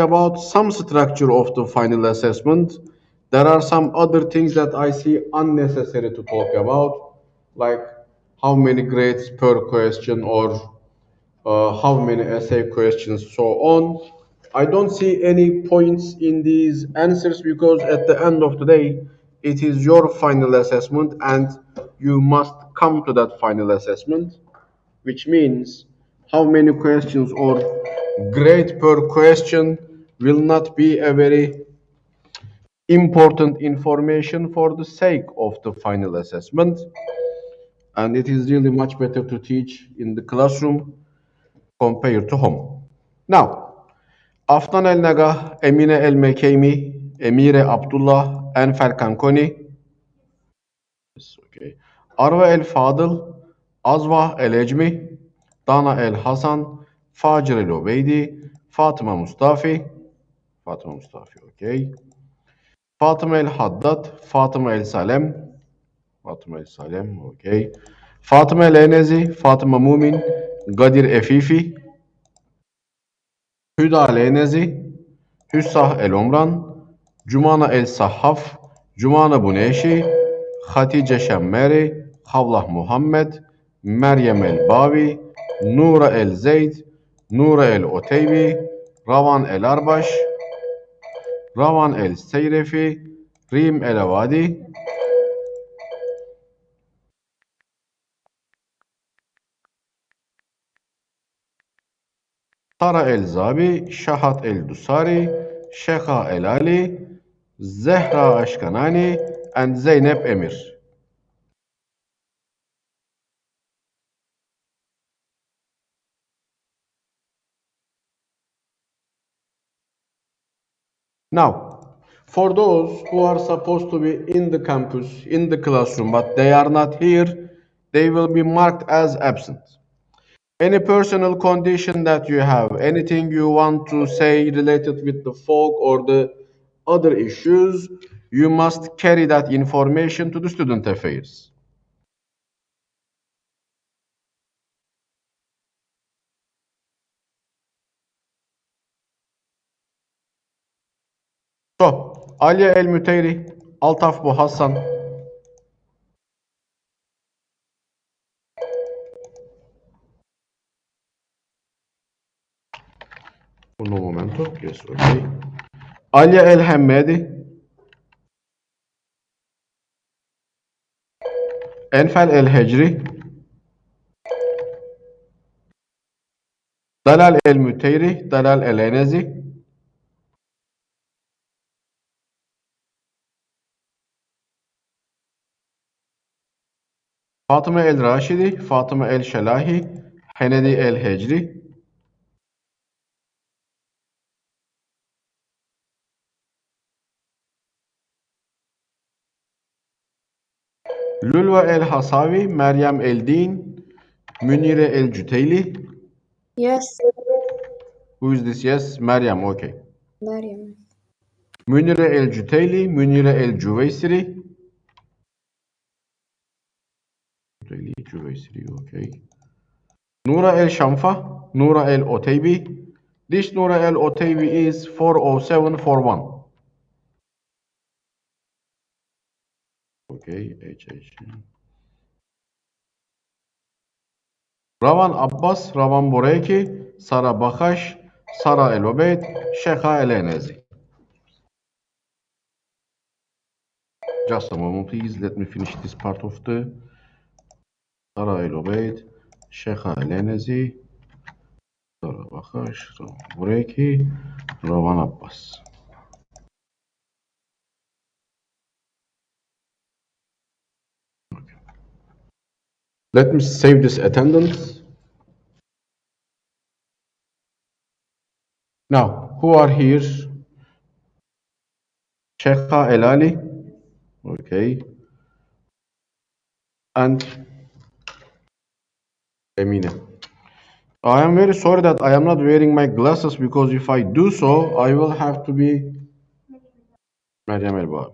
about some structure of the final assessment. There are some other things that I see unnecessary to talk about, like how many grades per question or how many essay questions, so on. I don't see any points in these answers because at the end of the day, it is your final assessment and you must come to that final assessment, which means how many questions or grade per question will not be a very important information for the sake of the final assessment. And it is really much better to teach in the classroom compared to home. Now, Afnan El Naga, Emine El Mekemi, Emire Abdullah, Enfer Kankoni, okay. Arva El Fadıl, Azva El Ecmi, Dana El Hasan, Facir El Obeydi, Fatıma Mustafi, okay. Fatıma El Haddad, Fatıma El Salem, okay. Fatıma El Enezi, Fatıma Mumin, Gadir Efifi, Hüda El Enezi, Hüssah El Omran, Cumana El Sahhaf, Cumana Buneşi, Hatice Şemmeri, Havlah Muhammed, Meryem El Bavi, Nura El Zeyd, Nura El Oteybi, Ravan El Arbaş, Ravan El Seyrefi, Rim El Avadi, Sara El Zabi, Şahat El Dusari, Şeha El Ali, Zehra Ashkanani, and Zeynep Emir. Now, for those who are supposed to be in the campus, in the classroom, but they are not here, they will be marked as absent. Any personal condition that you have, anything you want to say related with the folk or the other issues, you must carry that information to the student affairs. So, Aliye El Müteyri, Altaf Bu Hassan. Un momento, yes, okay. Aliye El Hemmedi, Enfel El Hecri, Dalal El Müteyri, Dalal El Enezi, Fatıma El Raşidi, Fatıma El Şelahi, Henedi El Hecri, Lülva El Hasavi, Meryem El Din, Münire El Cüteyli. Yes, Who is this? Yes, Meryem, okay. Maryam. Münire El Cüteyli, Münire El Cüveysiri. Cüveysiri, okay. Nura El Shamfa, Nura El Oteybi. This Nura El Oteybi is 40741. Okay, HH. Ravan Abbas, Ravan Boreki, Sara Bakhash, Sara El Obeid, Shekha El Enezi. Just a moment, please. Let me finish this part of the Sara El Obeid, Shekha El Enezi, Sara Bakhash, Ravan Boreki, Ravan Abbas. Okay. Let me save this attendance. Now, who are here? Shekha El Ali, okay, and Emine. I am very sorry that I am not wearing my glasses because if I do so, I will have to be Meryem El.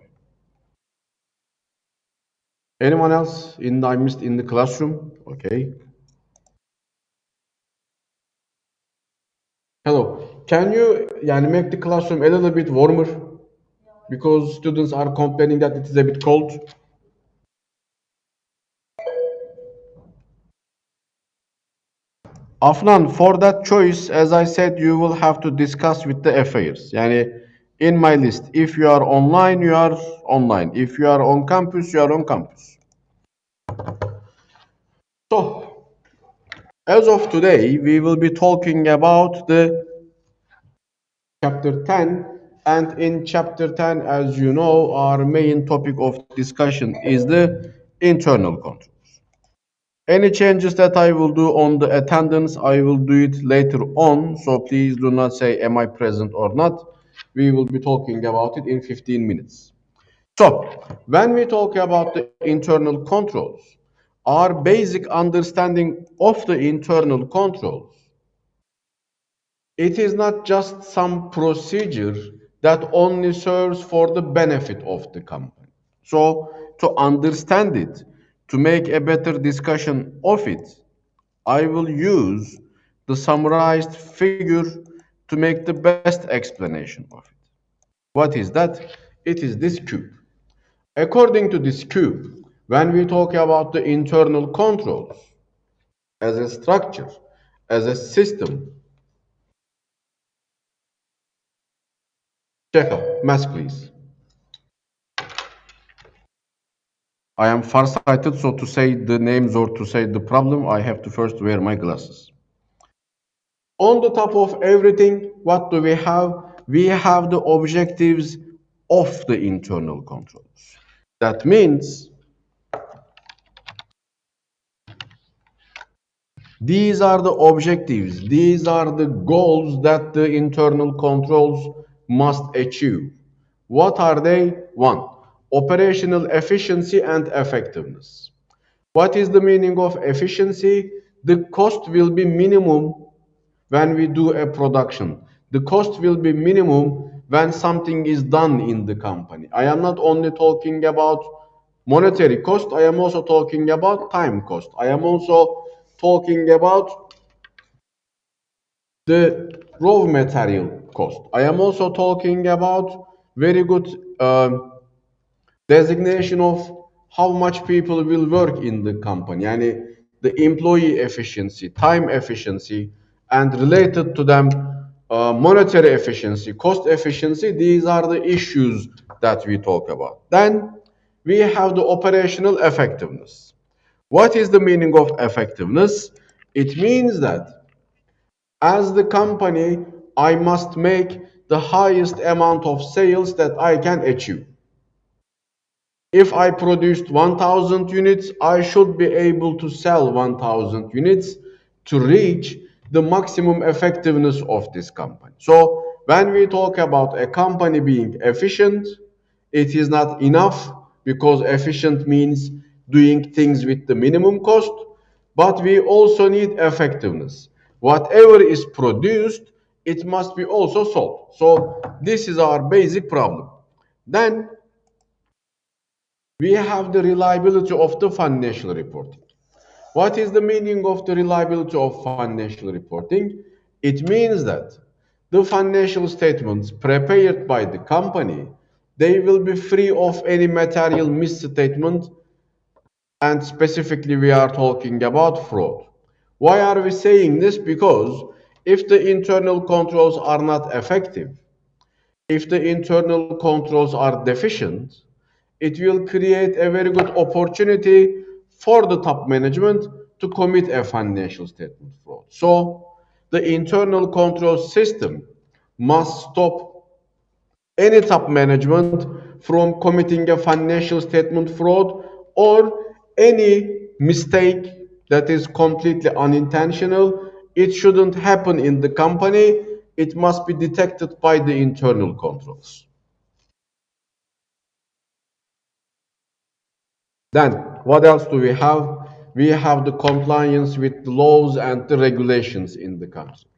Anyone else I missed in the classroom? Okay. Hello. Can you make the classroom a little bit warmer? Because students are complaining that it is a bit cold. Afnan, for that choice, as I said, you will have to discuss with the affairs. Yani in my list, if you are online, you are online. If you are on campus, you are on campus. So, as of today, we will be talking about the chapter 10. And in chapter 10, as you know, our main topic of discussion is the internal control. Any changes that I will do on the attendance, I will do it later on. So please do not say, am I present or not? We will be talking about it in 15 minutes. So when we talk about the internal controls, our basic understanding of the internal controls, it is not just some procedure that only serves for the benefit of the company. So to understand it, to make a better discussion of it, I will use the summarized figure to make the best explanation of it. What is that? It is this cube. According to this cube, when we talk about the internal controls as a structure, as a system, check out, mass please. I am farsighted, so to say the names or to say the problem, I have to first wear my glasses. On the top of everything, what do we have? We have the objectives of the internal controls. That means these are the objectives, these are the goals that the internal controls must achieve. What are they? One, operational efficiency and effectiveness. What is the meaning of efficiency? The cost will be minimum when we do a production. The cost will be minimum when something is done in the company. I am not only talking about monetary cost, I am also talking about time cost. I am also talking about the raw material cost. I am also talking about very good designation of how much people will work in the company. Yani the employee efficiency, time efficiency, and related to them monetary efficiency, cost efficiency. These are the issues that we talk about. Then we have the operational effectiveness. What is the meaning of effectiveness? It means that as the company, I must make the highest amount of sales that I can achieve. If I produced 1000 units, I should be able to sell 1000 units to reach the maximum effectiveness of this company. So when we talk about a company being efficient, it is not enough because efficient means doing things with the minimum cost, but we also need effectiveness. Whatever is produced, it must be also sold. So this is our basic problem. Then we have the reliability of the financial reporting. What is the meaning of the reliability of financial reporting? It means that the financial statements prepared by the company, they will be free of any material misstatement, and specifically we are talking about fraud. Why are we saying this? Because if the internal controls are not effective, if the internal controls are deficient, it will create a very good opportunity for the top management to commit a financial statement fraud. So the internal control system must stop any top management from committing a financial statement fraud or any mistake that is completely unintentional. It shouldn't happen in the company. It must be detected by the internal controls. Then, what else do we have? We have the compliance with the laws and the regulations in the country.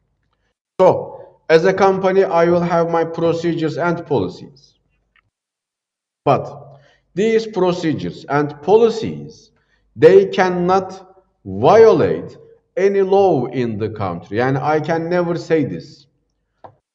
So, as a company, I will have my procedures and policies. But these procedures and policies, they cannot violate any law in the country. And I can never say this.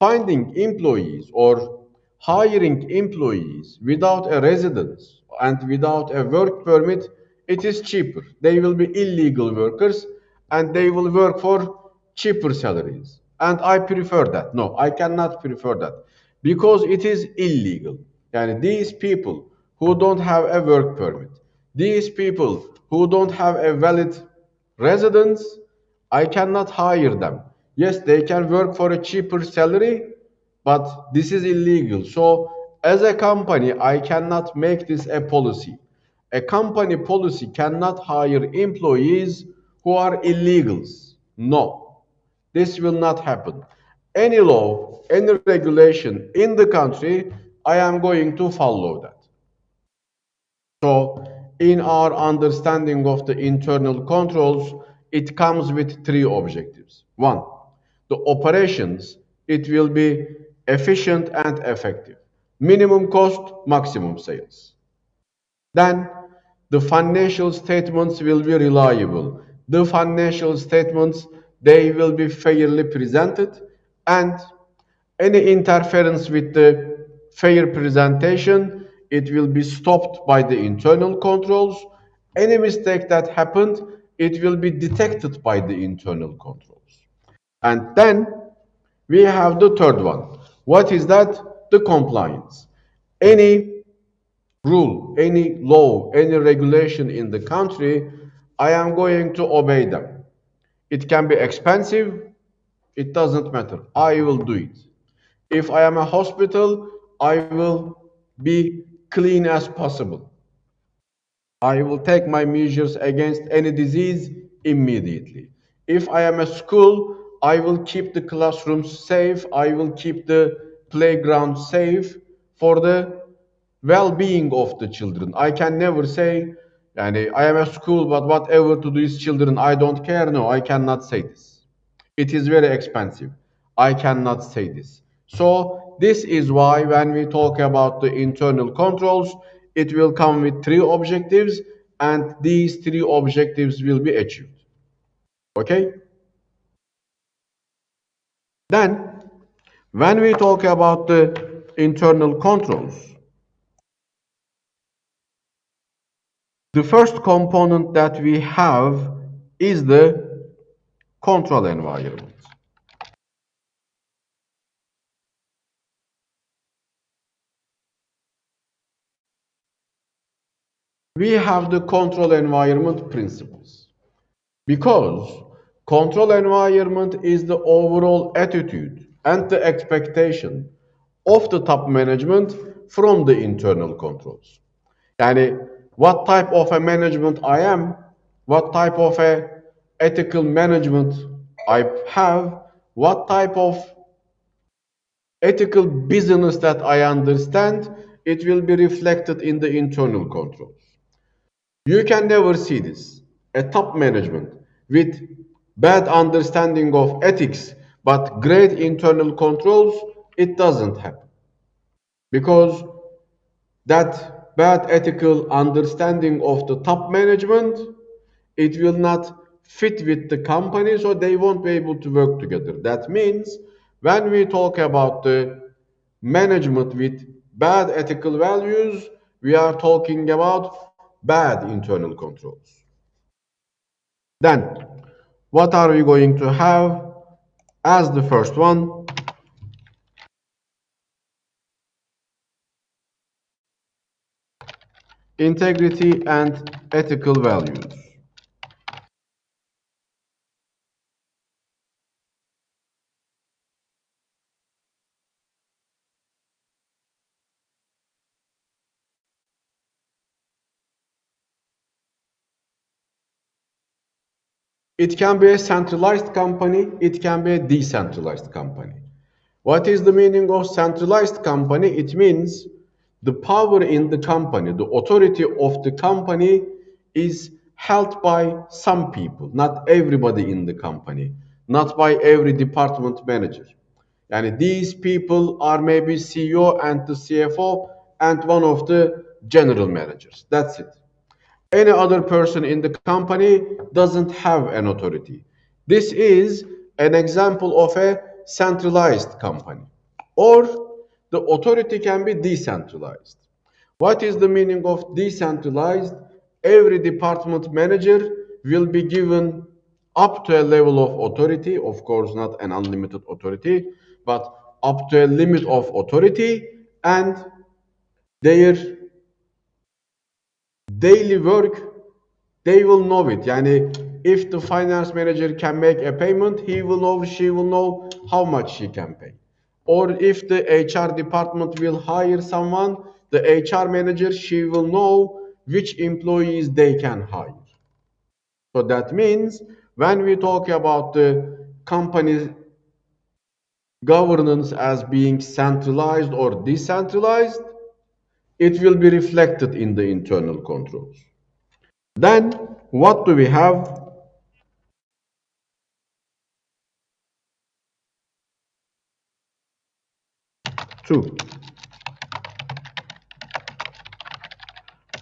finding employees or hiring employees without a residence and without a work permit, it is cheaper. They will be illegal workers and they will work for cheaper salaries. And I prefer that. No, I cannot prefer that because it is illegal. Yani these people who don't have a work permit, these people who don't have a valid residence, I cannot hire them. Yes, they can work for a cheaper salary, but this is illegal. So, as a company, I cannot make this a policy. A company policy cannot hire employees who are illegals. No, this will not happen. Any law, any regulation in the country, I am going to follow that. So, in our understanding of the internal controls, it comes with three objectives. One, the operations, it will be efficient and effective. Minimum cost, maximum sales. Then, the financial statements will be reliable. The financial statements, they will be fairly presented, and any interference with the fair presentation, it will be stopped by the internal controls. Any mistake that happened, it will be detected by the internal controls. And then we have the third one. What is that? The compliance. Any rule, any law, any regulation in the country, I am going to obey them. It can be expensive, it doesn't matter. I will do it. If I am a hospital, I will be clean as possible. I will take my measures against any disease immediately. If I am a school, I will keep the classrooms safe. I will keep the playground safe for the well-being of the children. I can never say, yani, I am a school, but whatever to these children, I don't care. No, I cannot say this. It is very expensive. I cannot say this. So this is why when we talk about the internal controls, it will come with three objectives and these three objectives will be achieved. Okay? Then when we talk about the internal controls, the first component that we have is the control environment. We have the control environment principles. Because control environment is the overall attitude and the expectation of the top management from the internal controls. Yani what type of a management I am, what type of a ethical management I have, what type of ethical business that I understand, it will be reflected in the internal controls. You can never see this. A top management with bad understanding of ethics but great internal controls, it doesn't happen. Because that bad ethical understanding of the top management, it will not fit with the company, so they won't be able to work together. That means when we talk about the management with bad ethical values, we are talking about bad internal controls. Then, what are we going to have as the first one? Integrity and ethical values. It can be a centralized company, it can be a decentralized company. What is the meaning of centralized company? It means the power in the company, the authority of the company is held by some people, not everybody in the company, not by every department manager. And these people are maybe CEO and the CFO and one of the general managers. That's it. Any other person in the company doesn't have an authority. This is an example of a centralized company, or the authority can be decentralized. What is the meaning of decentralized? Every department manager will be given up to a level of authority, of course, not an unlimited authority, but up to a limit of authority, and their daily work, they will know it. Yani if the finance manager can make a payment, he will know, she will know how much she can pay. Or if the HR department will hire someone, the HR manager, she will know which employees they can hire. So that means when we talk about the company governance as being centralized or decentralized, it will be reflected in the internal controls. Then what do we have? Two,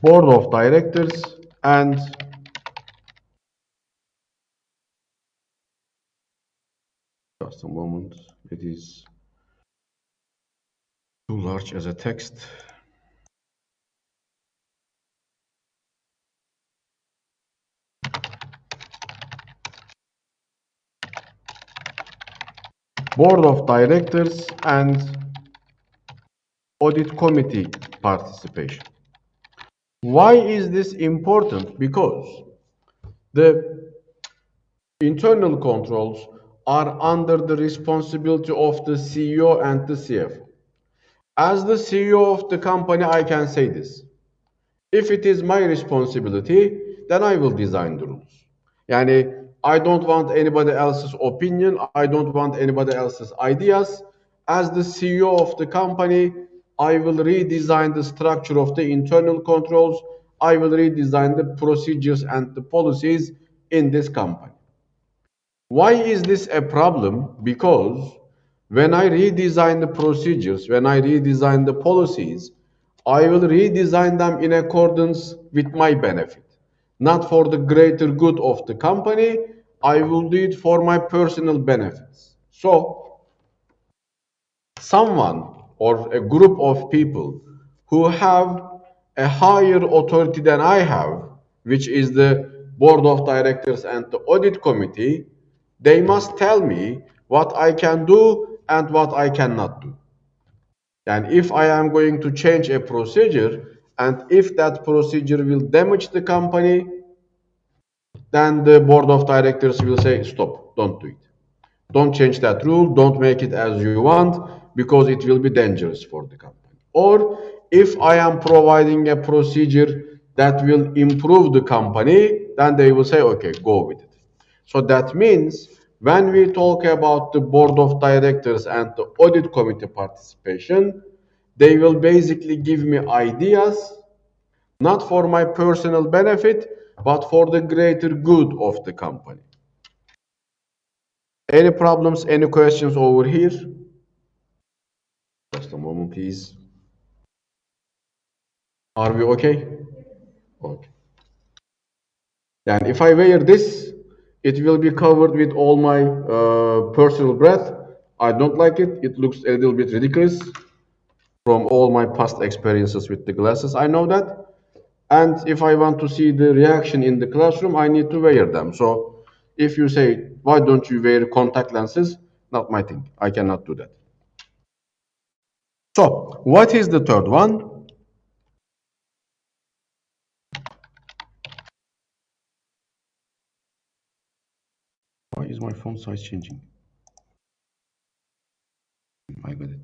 board of directors and just a moment, it is too large as a text. Board of directors and audit committee participation. Why is this important? Because the internal controls are under the responsibility of the CEO and the CFO. As the CEO of the company, I can say this. If it is my responsibility, then I will design the rules. Yani I don't want anybody else's opinion. I don't want anybody else's ideas. As the CEO of the company, I will redesign the structure of the internal controls. I will redesign the procedures and the policies in this company. Why is this a problem? Because when I redesign the procedures, when I redesign the policies, I will redesign them in accordance with my benefit, not for the greater good of the company. I will do it for my personal benefits. So, someone or a group of people who have a higher authority than I have, which is the board of directors and the audit committee, they must tell me what I can do and what I cannot do. And if I am going to change a procedure and if that procedure will damage the company, then the board of directors will say, stop, don't do it. Don't change that rule. Don't make it as you want because it will be dangerous for the company. Or if I am providing a procedure that will improve the company, then they will say, okay, go with it. So that means when we talk about the board of directors and the audit committee participation, they will basically give me ideas, not for my personal benefit, but for the greater good of the company. Any problems, any questions over here? Just a moment, please. Are we okay? Okay. And if I wear this, it will be covered with all my personal breath. I don't like it. It looks a little bit ridiculous from all my past experiences with the glasses. I know that. And if I want to see the reaction in the classroom, I need to wear them. So if you say, why don't you wear contact lenses? Not my thing. I cannot do that. So what is the third one? Why is my font size changing? I got it.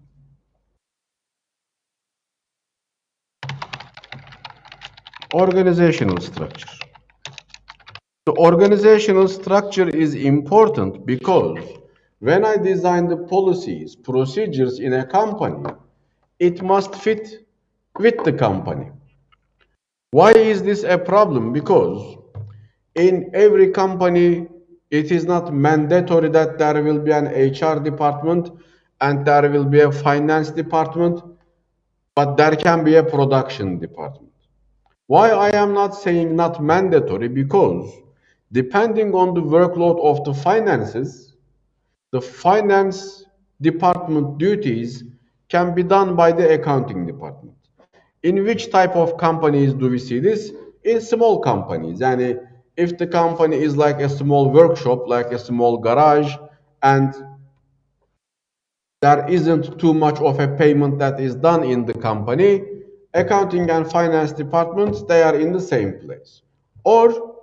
Organizational structure. The organizational structure is important because when I design the policies, procedures in a company, it must fit with the company. Why is this a problem? Because in every company, it is not mandatory that there will be an HR department and there will be a finance department, but there can be a production department. Why I am not saying not mandatory? Because depending on the workload of the finances, the finance department duties can be done by the accounting department. In which type of companies do we see this? In small companies. And if the company is like a small workshop, like a small garage, and there isn't too much of a payment that is done in the company, accounting and finance departments, they are in the same place. Or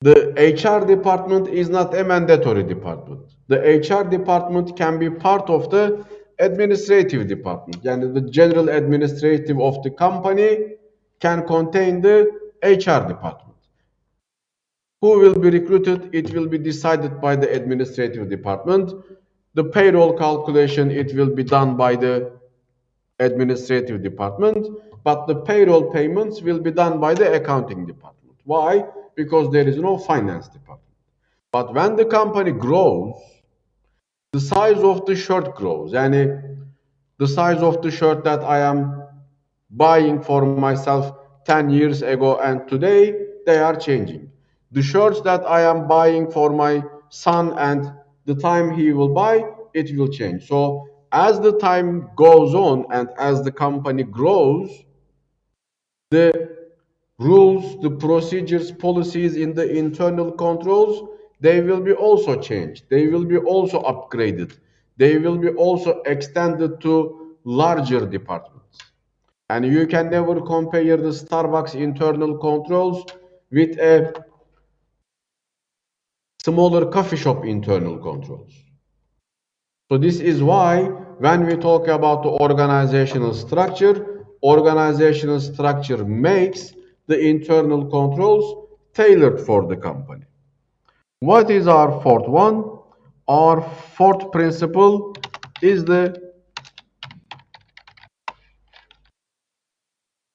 the HR department is not a mandatory department. The HR department can be part of the administrative department. Yani the general administrative of the company can contain the HR department. Who will be recruited? It will be decided by the administrative department. The payroll calculation, it will be done by the administrative department, but the payroll payments will be done by the accounting department. Why? Because there is no finance department. But when the company grows, the size of the shirt grows. And the size of the shirt that I am buying for myself 10 years ago and today, they are changing. The shirts that I am buying for my son and the time he will buy, it will change. So as the time goes on and as the company grows, the rules, the procedures, policies in the internal controls, they will be also changed. They will be also upgraded. They will be also extended to larger departments. And you can never compare the Starbucks internal controls with a smaller coffee shop internal controls. So this is why when we talk about the organizational structure makes the internal controls tailored for the company. What is our fourth one? Our fourth principle is the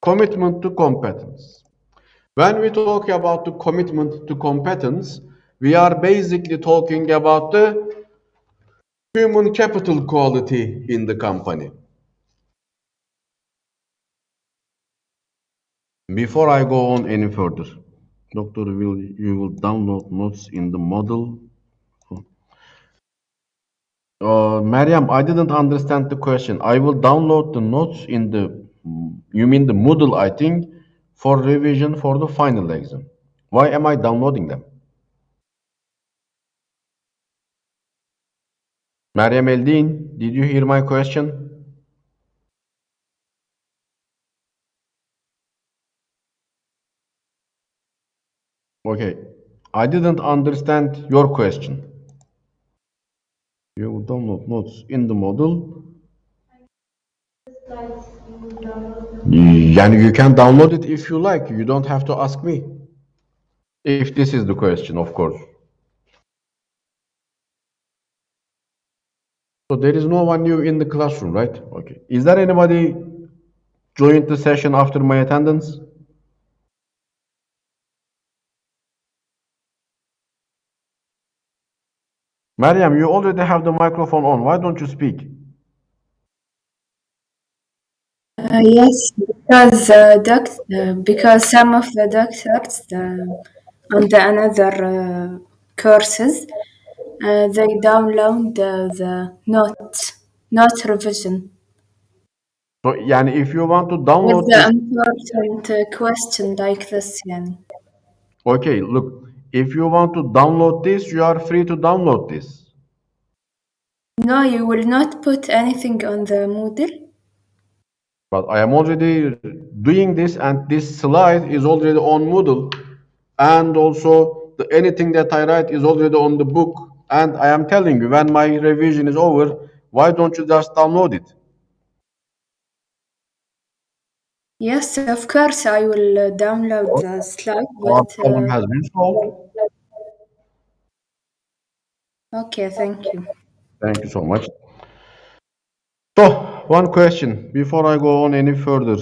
commitment to competence. When we talk about the commitment to competence, we are basically talking about the human capital quality in the company. Before I go on any further, Doctor, you will download notes in the model. Mariam, I didn't understand the question. I will download the notes in the, you mean the Moodle, I think, for revision for the final exam. Why am I downloading them? Mariam Eldin, did you hear my question? Okay, I didn't understand your question. You will download notes in the model. Yani you can download it if you like. You don't have to ask me. If this is the question, of course. So there is no one new in the classroom, right? Okay. Is there anybody joined the session after my attendance? Mariam, you already have the microphone on. Why don't you speak? Yes, because some of the doctors on the another courses they download the note revision So yani if you want to with download the this, important question like this. Yani. okay, look, if you want to download this, you are free to download this. No, you will not put anything on the Moodle. But I am already doing this and this slide is already on Moodle. And also anything that I write is already on the book. And I am telling you, when my revision is over, why don't you just download it? Yes, of course, I will download the slide, Our but problem has been solved. okay, thank you. Thank you so much. So, one question before I go on any further.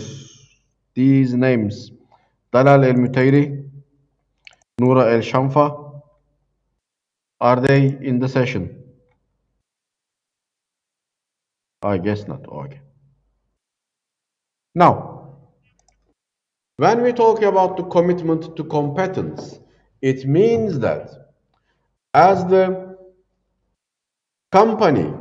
These names, Dalal El Mutairi, Noura El Shamfa, are they in the session? I guess not. Okay. Now, when we talk about the commitment to competence, it means that as the Company,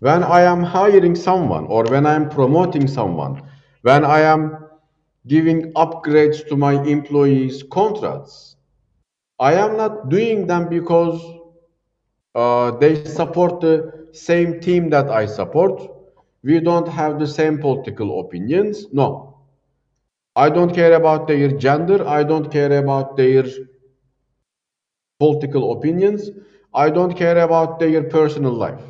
when I am hiring someone or when I am promoting someone, when I am giving upgrades to my employees' contracts, I am not doing them because they support the same team that I support. We don't have the same political opinions. No. I don't care about their gender. I don't care about their political opinions. I don't care about their personal life.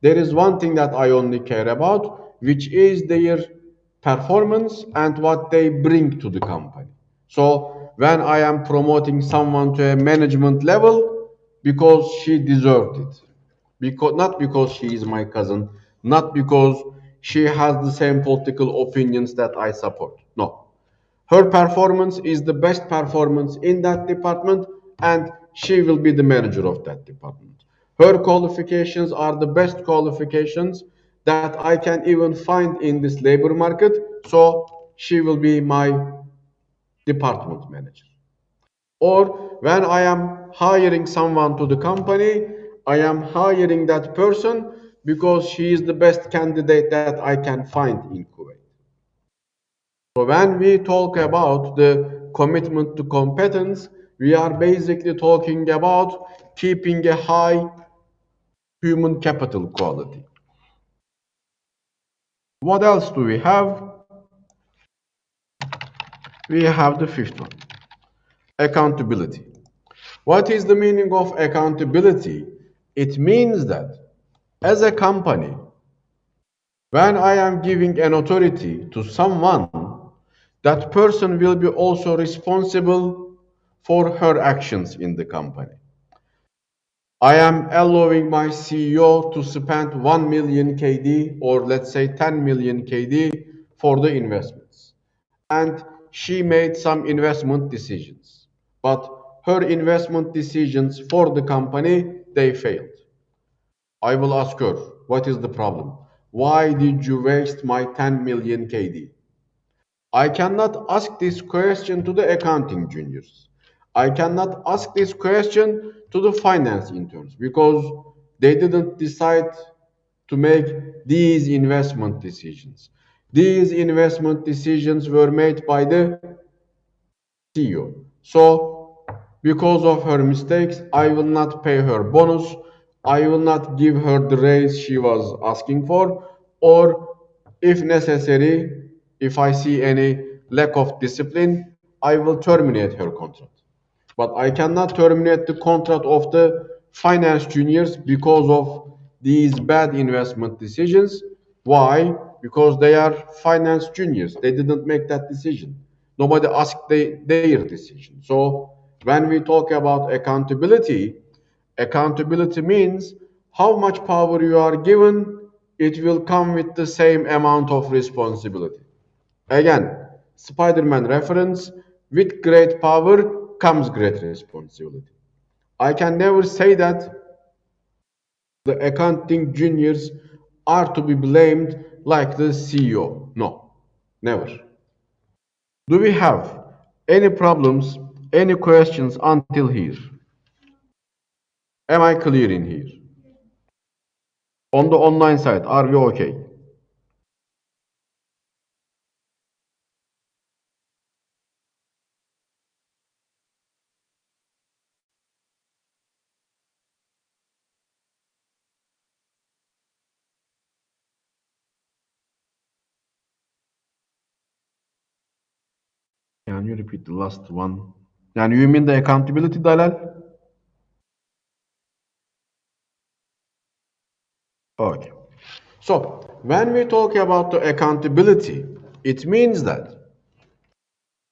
There is one thing that I only care about, which is their performance and what they bring to the company. So when I am promoting someone to a management level, because she deserved it, because not because she is my cousin, not because she has the same political opinions that I support. No, her performance is the best performance in that department, and she will be the manager of that department. Her qualifications are the best qualifications that I can even find in this labor market, so she will be my department manager. Or when I am hiring someone to the company, I am hiring that person because she is the best candidate that I can find in Kuwait. So when we talk about the commitment to competence, we are basically talking about keeping a high human capital quality. What else do we have? We have the fifth one, accountability. What is the meaning of accountability? It means that as a company, when I am giving an authority to someone, that person will be also responsible for her actions in the company. I am allowing my CEO to spend 1 million KD or let's say 10 million KD for the investments. And she made some investment decisions. But her investment decisions for the company, they failed. I will ask her, what is the problem? Why did you waste my 10 million KD? I cannot ask this question to the accounting juniors. I cannot ask this question to the finance interns because they didn't decide to make these investment decisions. These investment decisions were made by the CEO. So, because of her mistakes, I will not pay her bonus. I will not give her the raise she was asking for, or if necessary, if I see any lack of discipline, I will terminate her contract. But I cannot terminate the contract of the finance juniors because of these bad investment decisions. Why? Because they are finance juniors. They didn't make that decision. Nobody asked their decision. So when we talk about accountability, accountability means how much power you are given, it will come with the same amount of responsibility. Again, Spider-Man reference, with great power comes great responsibility. I can never say that the accounting juniors are to be blamed like the CEO. No, never. Do we have any problems, any questions until here? Am I clear in here? On the online side, are we okay? Can you repeat the last one? Yani you mean the accountability, Dalal? Okay. So when we talk about the accountability, it means that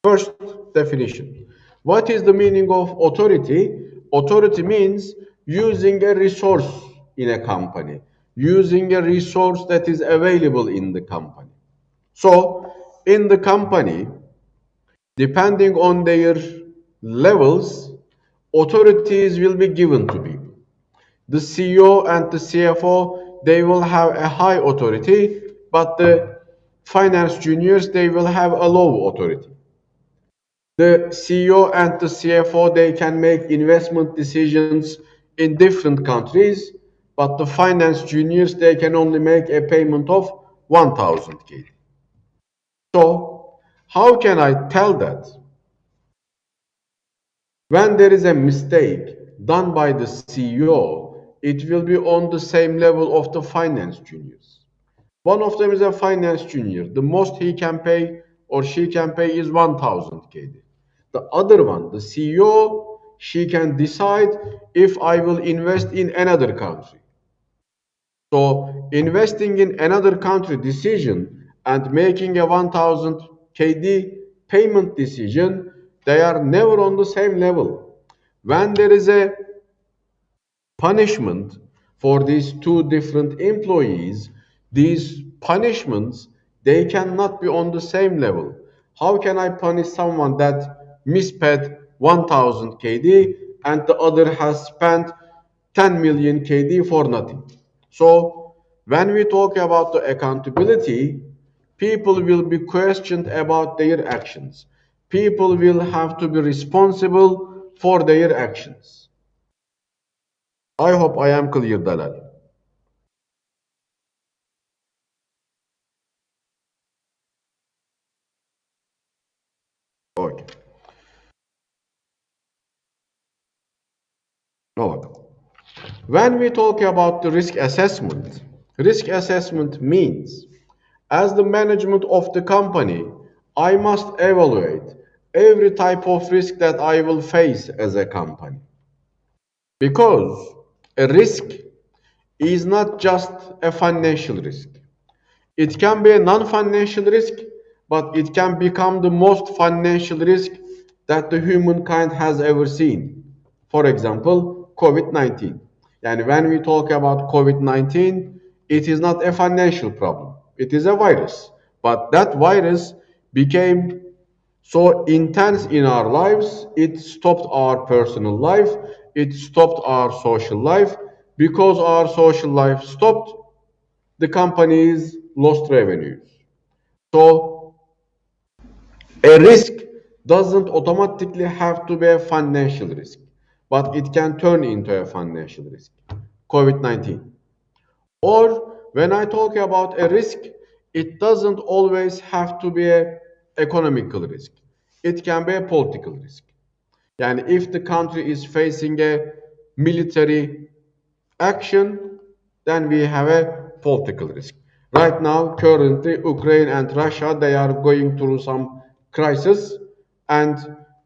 first definition. What is the meaning of authority? Authority means using a resource in a company, using a resource that is available in the company. So in the company, depending on their levels, authorities will be given to people. The CEO and the CFO, they will have a high authority, but the finance juniors, they will have a low authority. The CEO and the CFO, they can make investment decisions in different countries, but the finance juniors, they can only make a payment of 1000 KD. So how can I tell that? When there is a mistake done by the CEO, it will be on the same level of the finance juniors. One of them is a finance junior. The most he can pay or she can pay is 1000 KD. The other one, the CEO, she can decide if I will invest in another country. So investing in another country decision and making a 1000 KD payment decision, they are never on the same level. When there is a punishment for these two different employees, these punishments, they cannot be on the same level. How can I punish someone that mispaid 1000 KD and the other has spent 10 million KD for nothing? So when we talk about the accountability, people will be questioned about their actions. People will have to be responsible for their actions. I hope I am clear, Dalal. Okay. Okay. When we talk about the risk assessment means as the management of the company, I must evaluate every type of risk that I will face as a company. Because a risk is not just a financial risk. It can be a non-financial risk, but it can become the most financial risk that the humankind has ever seen. For example, COVID-19. And when we talk about COVID-19, it is not a financial problem. It is a virus. But that virus became so intense in our lives, it stopped our personal life, it stopped our social life. Because our social life stopped, the companies lost revenues. So a risk doesn't automatically have to be a financial risk, but it can turn into a financial risk. COVID-19. Or when I talk about a risk, it doesn't always have to be a economical risk. It can be a political risk. Yani if the country is facing a military action, then we have a political risk. Right now, currently, Ukraine and Russia, they are going through some crisis, and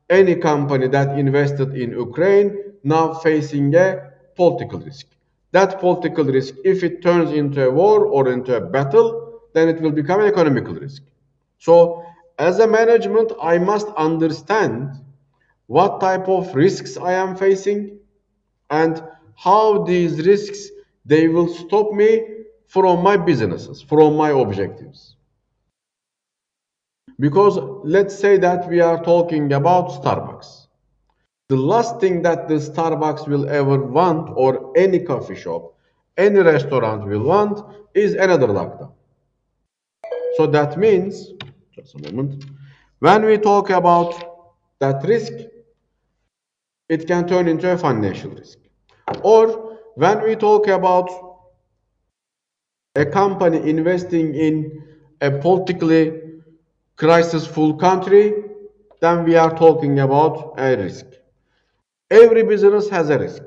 any company that invested in Ukraine now facing a political risk. That political risk, if it turns into a war or into a battle, then it will become an economical risk. So, as a management, I must understand what type of risks I am facing and how these risks they will stop me from my businesses, from my objectives. Because let's say that we are talking about Starbucks. The last thing that the Starbucks will ever want, or any coffee shop, any restaurant will want, is another lockdown. So that means, just a moment, when we talk about that risk, it can turn into a financial risk. Or when we talk about a company investing in a politically crisis-full country, then we are talking about a risk. Every business has a risk,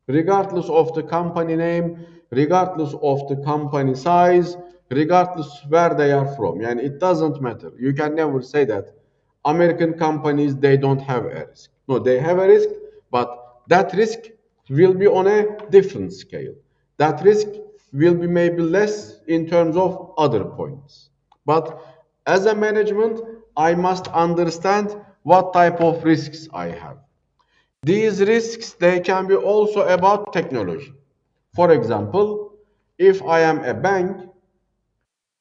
regardless of the company name, regardless of the company size, regardless where they are from. And it doesn't matter. You can never say that American companies they don't have a risk. No, they have a risk, but that risk will be on a different scale. That risk will be maybe less in terms of other points. But as a management, I must understand what type of risks I have. These risks, they can be also about technology. For example, if I am a bank,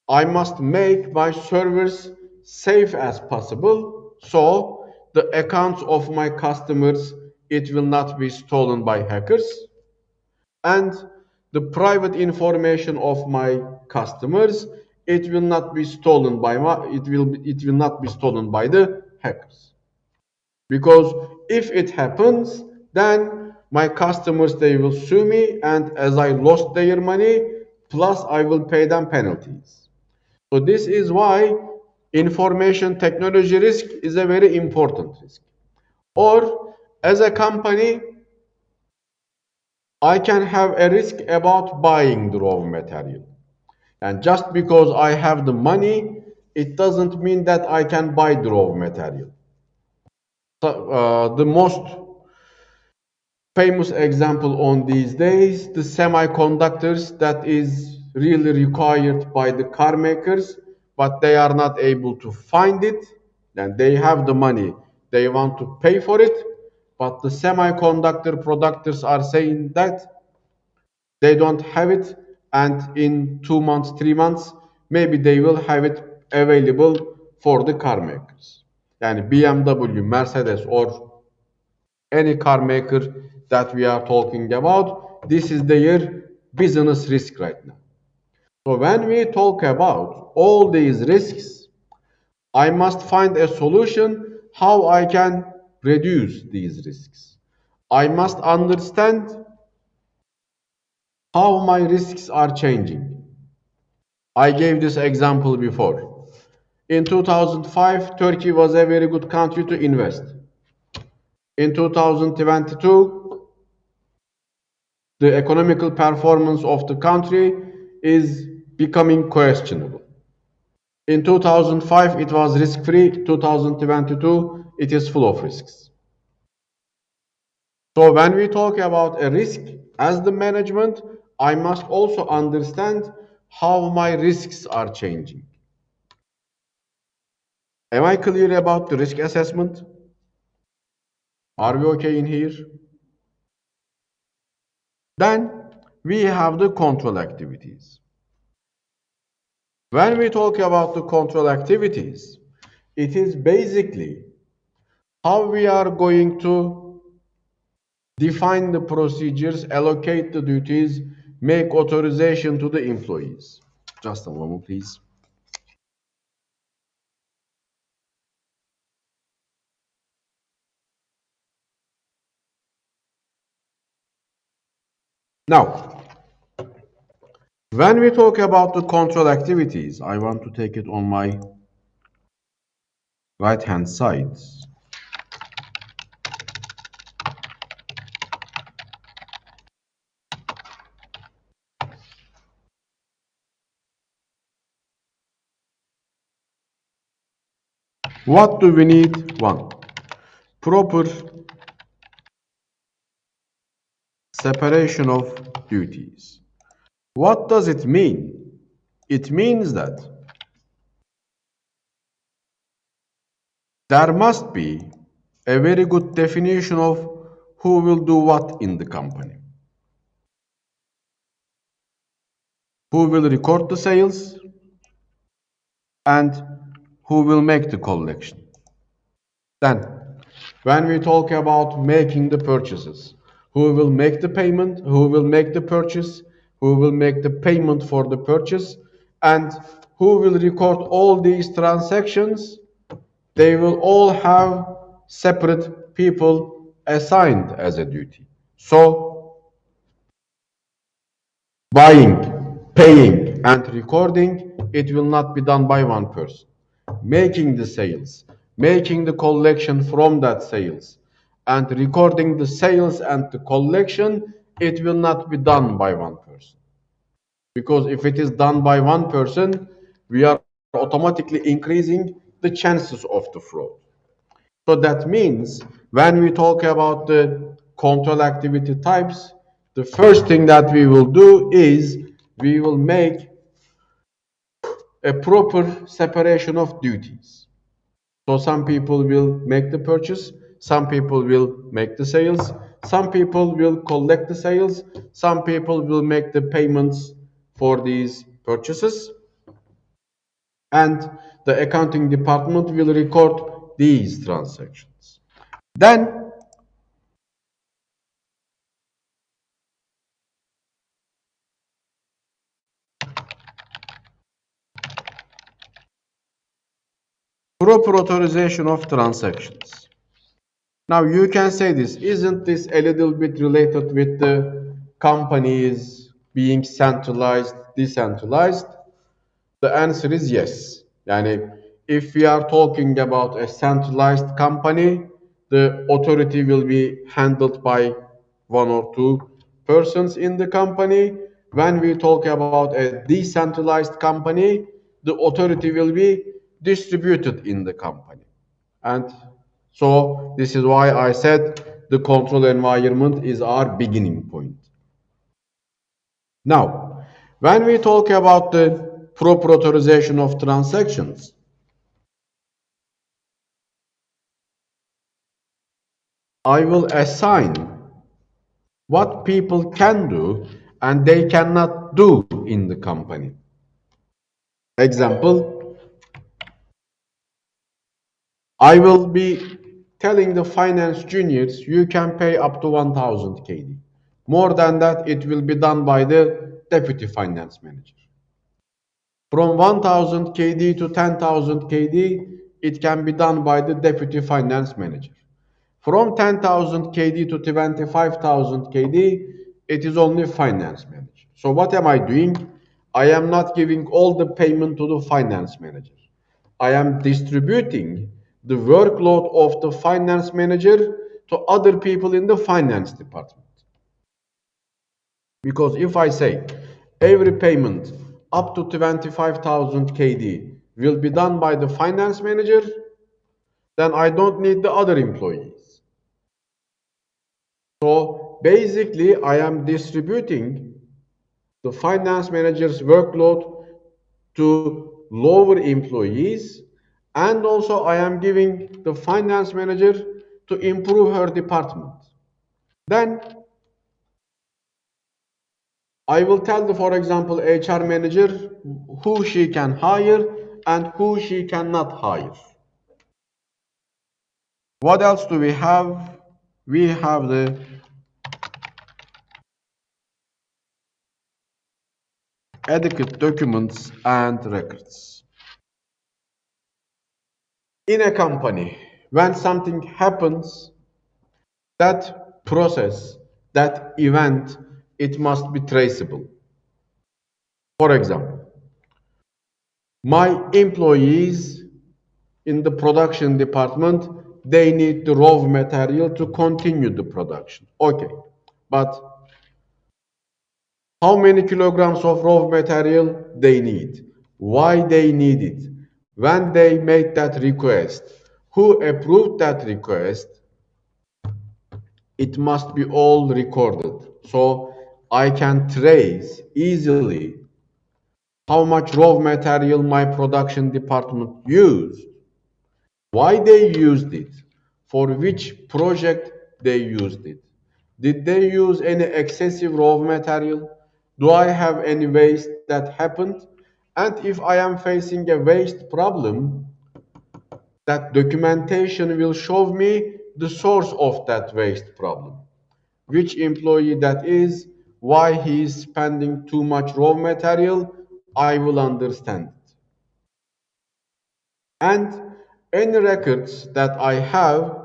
I must make my servers safe as possible so the accounts of my customers it will not be stolen by hackers and the private information of my customers it will not be stolen by it will not be stolen by the hackers. Because if it happens, then My customers, they will sue me, and as I lost their money, plus I will pay them penalties. So this is why information technology risk is a very important risk. Or as a company, I can have a risk about buying the raw material. And just because I have the money, it doesn't mean that I can buy the raw material. So, the most famous example on these days, the semiconductors that is really required by the car makers, but they are not able to find it. Then they have the money, they want to pay for it, but the semiconductor producers are saying that they don't have it, and in 2 months, 3 months, maybe they will have it available for the car makers. Yani BMW, Mercedes, or any car maker that we are talking about, this is their business risk right now. So when we talk about all these risks, I must find a solution how I can reduce these risks. I must understand how my risks are changing. I gave this example before. In 2005, Turkey was a very good country to invest. In 2022, the economical performance of the country is becoming questionable. In 2005, it was risk-free. 2022, it is full of risks. So when we talk about a risk as the management, I must also understand how my risks are changing. Am I clear about the risk assessment? Are we okay in here? Then we have the control activities. When we talk about the control activities, it is basically how we are going to define the procedures, allocate the duties, make authorization to the employees. Just a moment, please. Now, when we talk about the control activities, I want to take it on my right hand side. What do we need? One, proper separation of duties. What does it mean? It means that there must be a very good definition of who will do what in the company. Who will record the sales and who will make the collection. Then, when we talk about making the purchases, who will make the payment, who will make the purchase, who will make the payment for the purchase, and who will record all these transactions, they will all have separate people assigned as a duty. So, buying, paying, and recording, it will not be done by one person. Making the sales, making the collection from that sales, and recording the sales and the collection, it will not be done by one person. Because if it is done by one person, we are automatically increasing the chances of the fraud. So that means when we talk about the control activity types, the first thing that we will do is we will make a proper separation of duties. So some people will make the purchase, some people will make the sales, some people will collect the sales, some people will make the payments for these purchases, and the accounting department will record these transactions. Then proper authorization of transactions. Now you can say this, isn't this a little bit related with the companies being centralized, decentralized? The answer is yes. Yani if we are talking about a centralized company, the authority will be handled by one or two persons in the company. When we talk about a decentralized company, the authority will be distributed in the company. And so this is why I said the control environment is our beginning point. Now, when we talk about the proper authorization of transactions, I will assign what people can do and they cannot do in the company. Example, I will be telling the finance juniors you can pay up to 1000 KD. More than that, it will be done by the deputy finance manager. From 1000 KD to 10,000 KD, it can be done by the deputy finance manager. From 10,000 KD to 25,000 KD, it is only finance manager. So what am I doing? I am not giving all the payment to the finance manager. I am distributing the workload of the finance manager to other people in the finance department. Because if I say every payment up to 25,000 KD will be done by the finance manager, then I don't need the other employees. So basically, I am distributing the finance manager's workload to lower employees, and also I am giving the finance manager to improve her department. Then I will tell the, for example, HR manager who she can hire and who she cannot hire. What else do we have? We have the adequate documents and records. In a company, when something happens, that process, that event, it must be traceable. For example, my employees in the production department, they need the raw material to continue the production. Okay, but how many kilograms of raw material they need? Why they need it? When they made that request? Who approved that request? It must be all recorded. So I can trace easily how much raw material my production department used, why they used it, for which project they used it. Did they use any excessive raw material? Do I have any waste that happened? And if I am facing a waste problem, that documentation will show me the source of that waste problem. Which employee that is, why he is spending too much raw material, I will understand it. And any records that I have,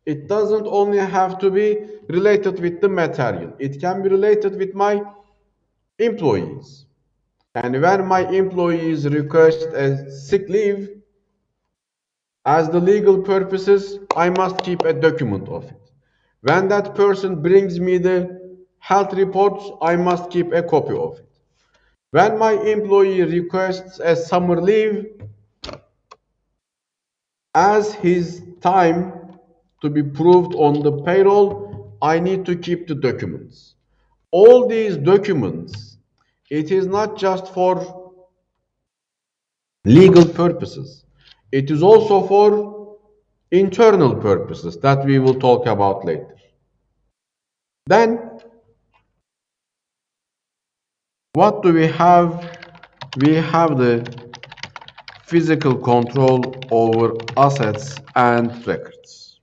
it doesn't only have to be related with the material. It can be related with my employees. And when my employees request a sick leave, as the legal purposes, I must keep a document of it. When that person brings me the health reports, I must keep a copy of it. When my employee requests a summer leave, as his time to be proved on the payroll, I need to keep the documents. All these documents, it is not just for legal purposes. It is also for internal purposes that we will talk about later. Then, what do we have? We have the physical control over assets and records.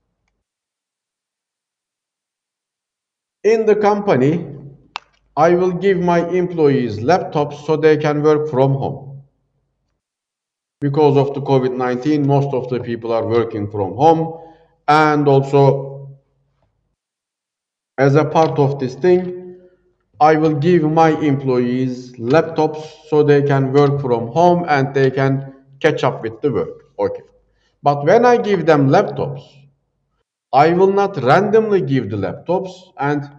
In the company, I will give my employees laptops so they can work from home. Because of the COVID-19, most of the people are working from home. And also, as a part of this thing, I will give my employees laptops so they can work from home and they can catch up with the work. Okay. But when I give them laptops, I will not randomly give the laptops, and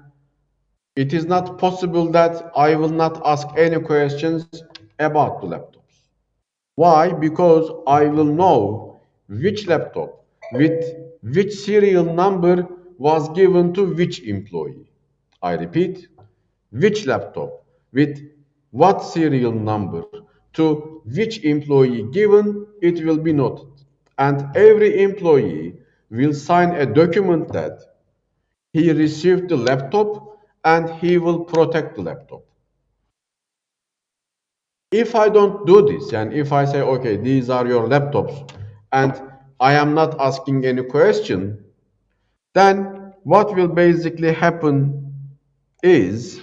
it is not possible that I will not ask any questions about the laptops. Why? Because I will know which laptop with which serial number was given to which employee. I repeat, which laptop with what serial number to which employee given, it will be noted. And every employee will sign a document that he received the laptop and he will protect the laptop. If I don't do this, and if I say, okay, these are your laptops, and I am not asking any question, then what will basically happen is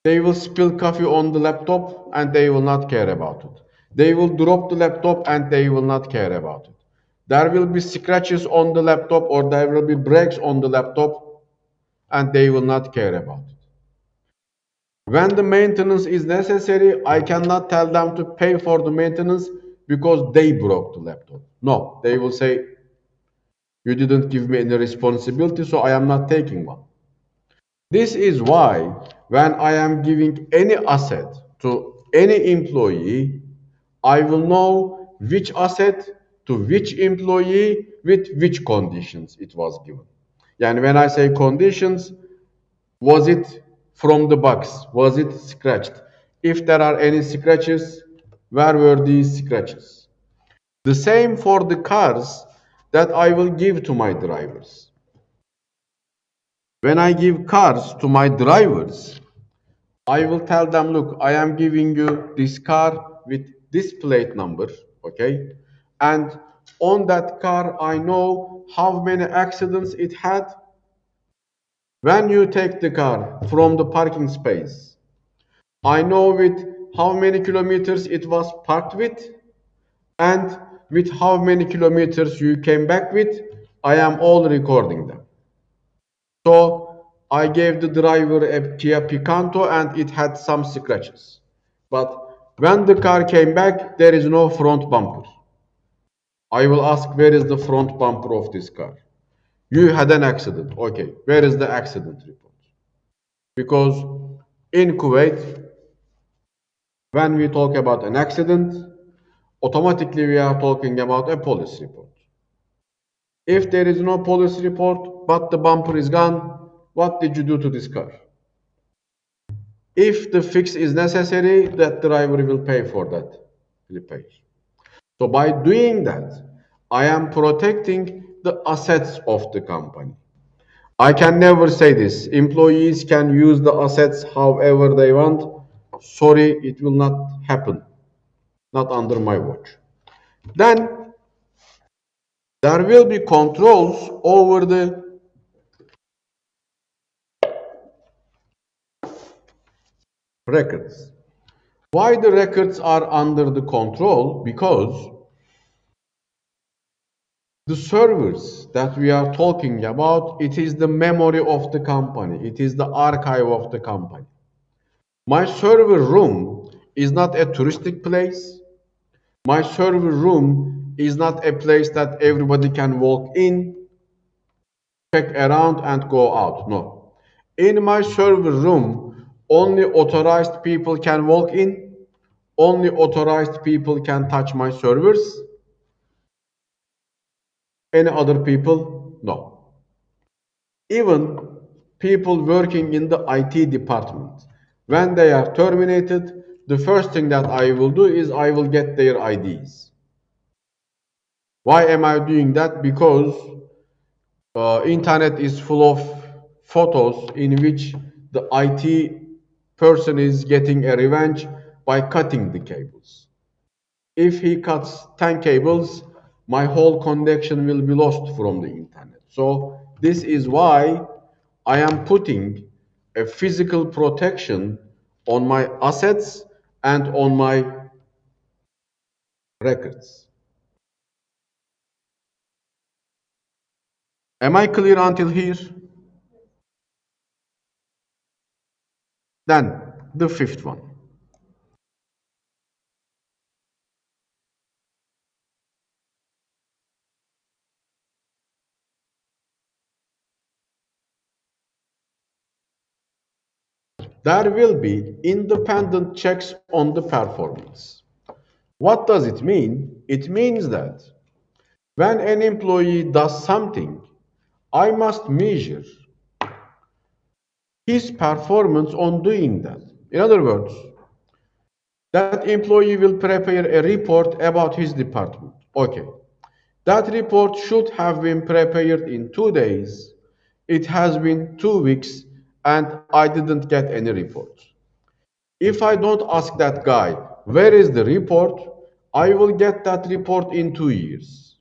they will spill coffee on the laptop and they will not care about it. They will drop the laptop and they will not care about it. There will be scratches on the laptop or there will be breaks on the laptop and they will not care about it. When the maintenance is necessary, I cannot tell them to pay for the maintenance because they broke the laptop. No, they will say, you didn't give me any responsibility, so I am not taking one. This is why when I am giving any asset to any employee, I will know which asset to which employee with which conditions it was given. Yani when I say conditions, was it from the box? Was it scratched? If there are any scratches, where were these scratches? The same for the cars that I will give to my drivers. When I give cars to my drivers, I will tell them, look, I am giving you this car with this plate number, okay? And on that car, I know how many accidents it had. When you take the car from the parking space, I know with how many kilometers it was parked with and with how many kilometers you came back with. I am all recording them. So I gave the driver a Kia Picanto and it had some scratches. But when the car came back, there is no front bumper. I will ask, where is the front bumper of this car? You had an accident. Okay, where is the accident report? Because in Kuwait, when we talk about an accident, automatically we are talking about a police report. If there is no police report, but the bumper is gone, what did you do to this car? If the fix is necessary, that driver will pay for that repair. So by doing that, I am protecting the assets of the company. I can never say this. Employees can use the assets however they want. Sorry, it will not happen. Not under my watch. Then there will be controls over the records. Why the records are under the control? Because the servers that we are talking about, it is the memory of the company. It is the archive of the company. My server room is not a touristic place. My server room is not a place that everybody can walk in, check around and go out. No. In my server room, only authorized people can walk in. Only authorized people can touch my servers. Any other people? No. Even people working in the IT department, when they are terminated, the first thing that I will do is I will get their IDs. Why am I doing that? Because internet is full of photos in which the IT person is getting a revenge by cutting the cables. If he cuts 10 cables, my whole connection will be lost from the internet. So this is why I am putting a physical protection on my assets and on my records. Am I clear until here? Then the fifth one. There will be independent checks on the performance. What does it mean? It means that when an employee does something, I must measure his performance on doing that. In other words, that employee will prepare a report about his department. Okay. That report should have been prepared in 2 days. It has been 2 weeks and I didn't get any report. If I don't ask that guy, where is the report? I will get that report in 2 years.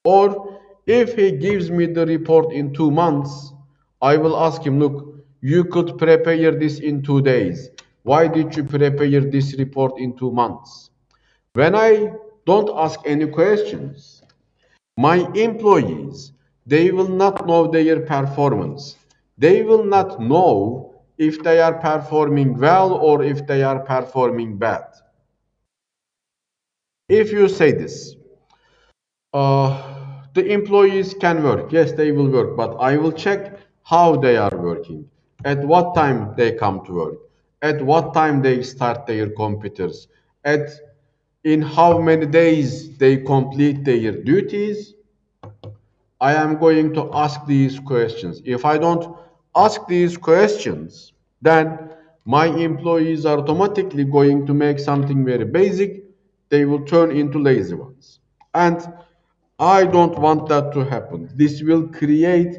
Or if he gives me the report in 2 months, I will ask him, look, you could prepare this in 2 days. Why did you prepare this report in 2 months? When I don't ask any questions, my employees, they will not know their performance. They will not know if they are performing well or if they are performing bad. If you say this, the employees can work. Yes, they will work, but I will check how they are working, at what time they come to work, at what time they start their computers, at in how many days they complete their duties. I am going to ask these questions. If I don't ask these questions, then my employees are automatically going to make something very basic. They will turn into lazy ones. And I don't want that to happen. This will create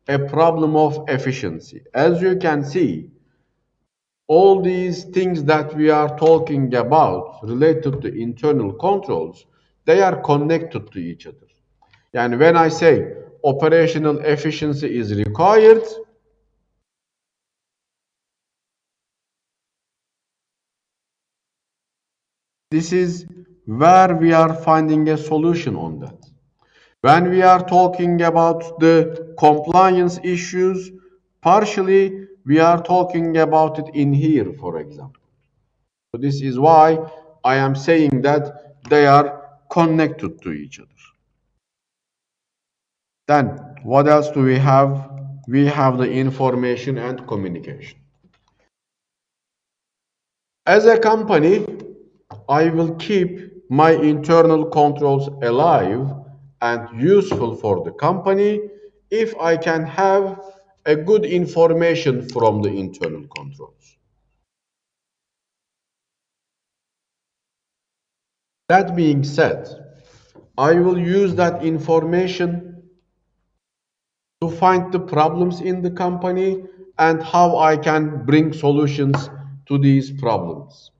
a problem of efficiency. As you can see, all these things that we are talking about related to internal controls, they are connected to each other. And when I say operational efficiency is required, this is where we are finding a solution on that. When we are talking about the compliance issues, partially we are talking about it in here, for example. So this is why I am saying that they are connected to each other. Then what else do we have? We have the information and communication. As a company, I will keep my internal controls alive and useful for the company if I can have a good information from the internal controls. That being said, I will use that information to find the problems in the company and how I can bring solutions to these problems.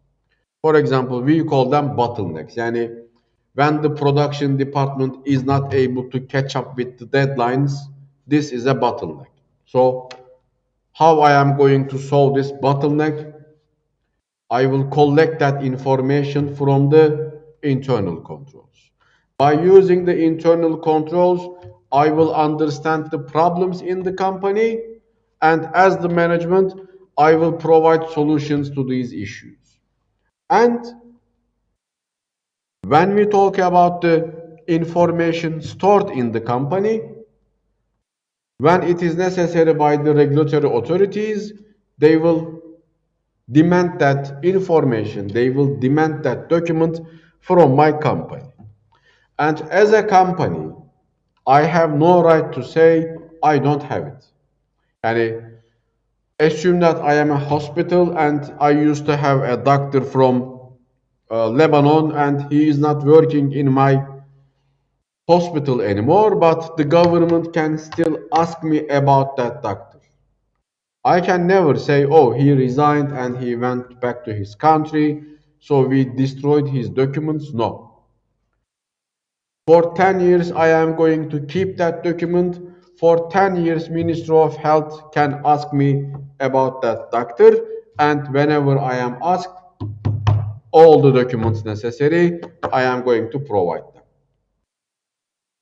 For example, we call them bottlenecks. Yani when the production department is not able to catch up with the deadlines, this is a bottleneck. So how I am going to solve this bottleneck? I will collect that information from the internal controls. By using the internal controls, I will understand the problems in the company, and as the management, I will provide solutions to these issues. And when we talk about the information stored in the company, when it is necessary by the regulatory authorities, they will demand that information, they will demand that document from my company. And as a company, I have no right to say I don't have it. And assume that I am a hospital and I used to have a doctor from Lebanon and he is not working in my hospital anymore, but the government can still ask me about that doctor. I can never say, oh, he resigned and he went back to his country, so we destroyed his documents. No. For 10 years, I am going to keep that document. For 10 years, Ministry of Health can ask me about that doctor, and whenever I am asked all the documents necessary, I am going to provide them.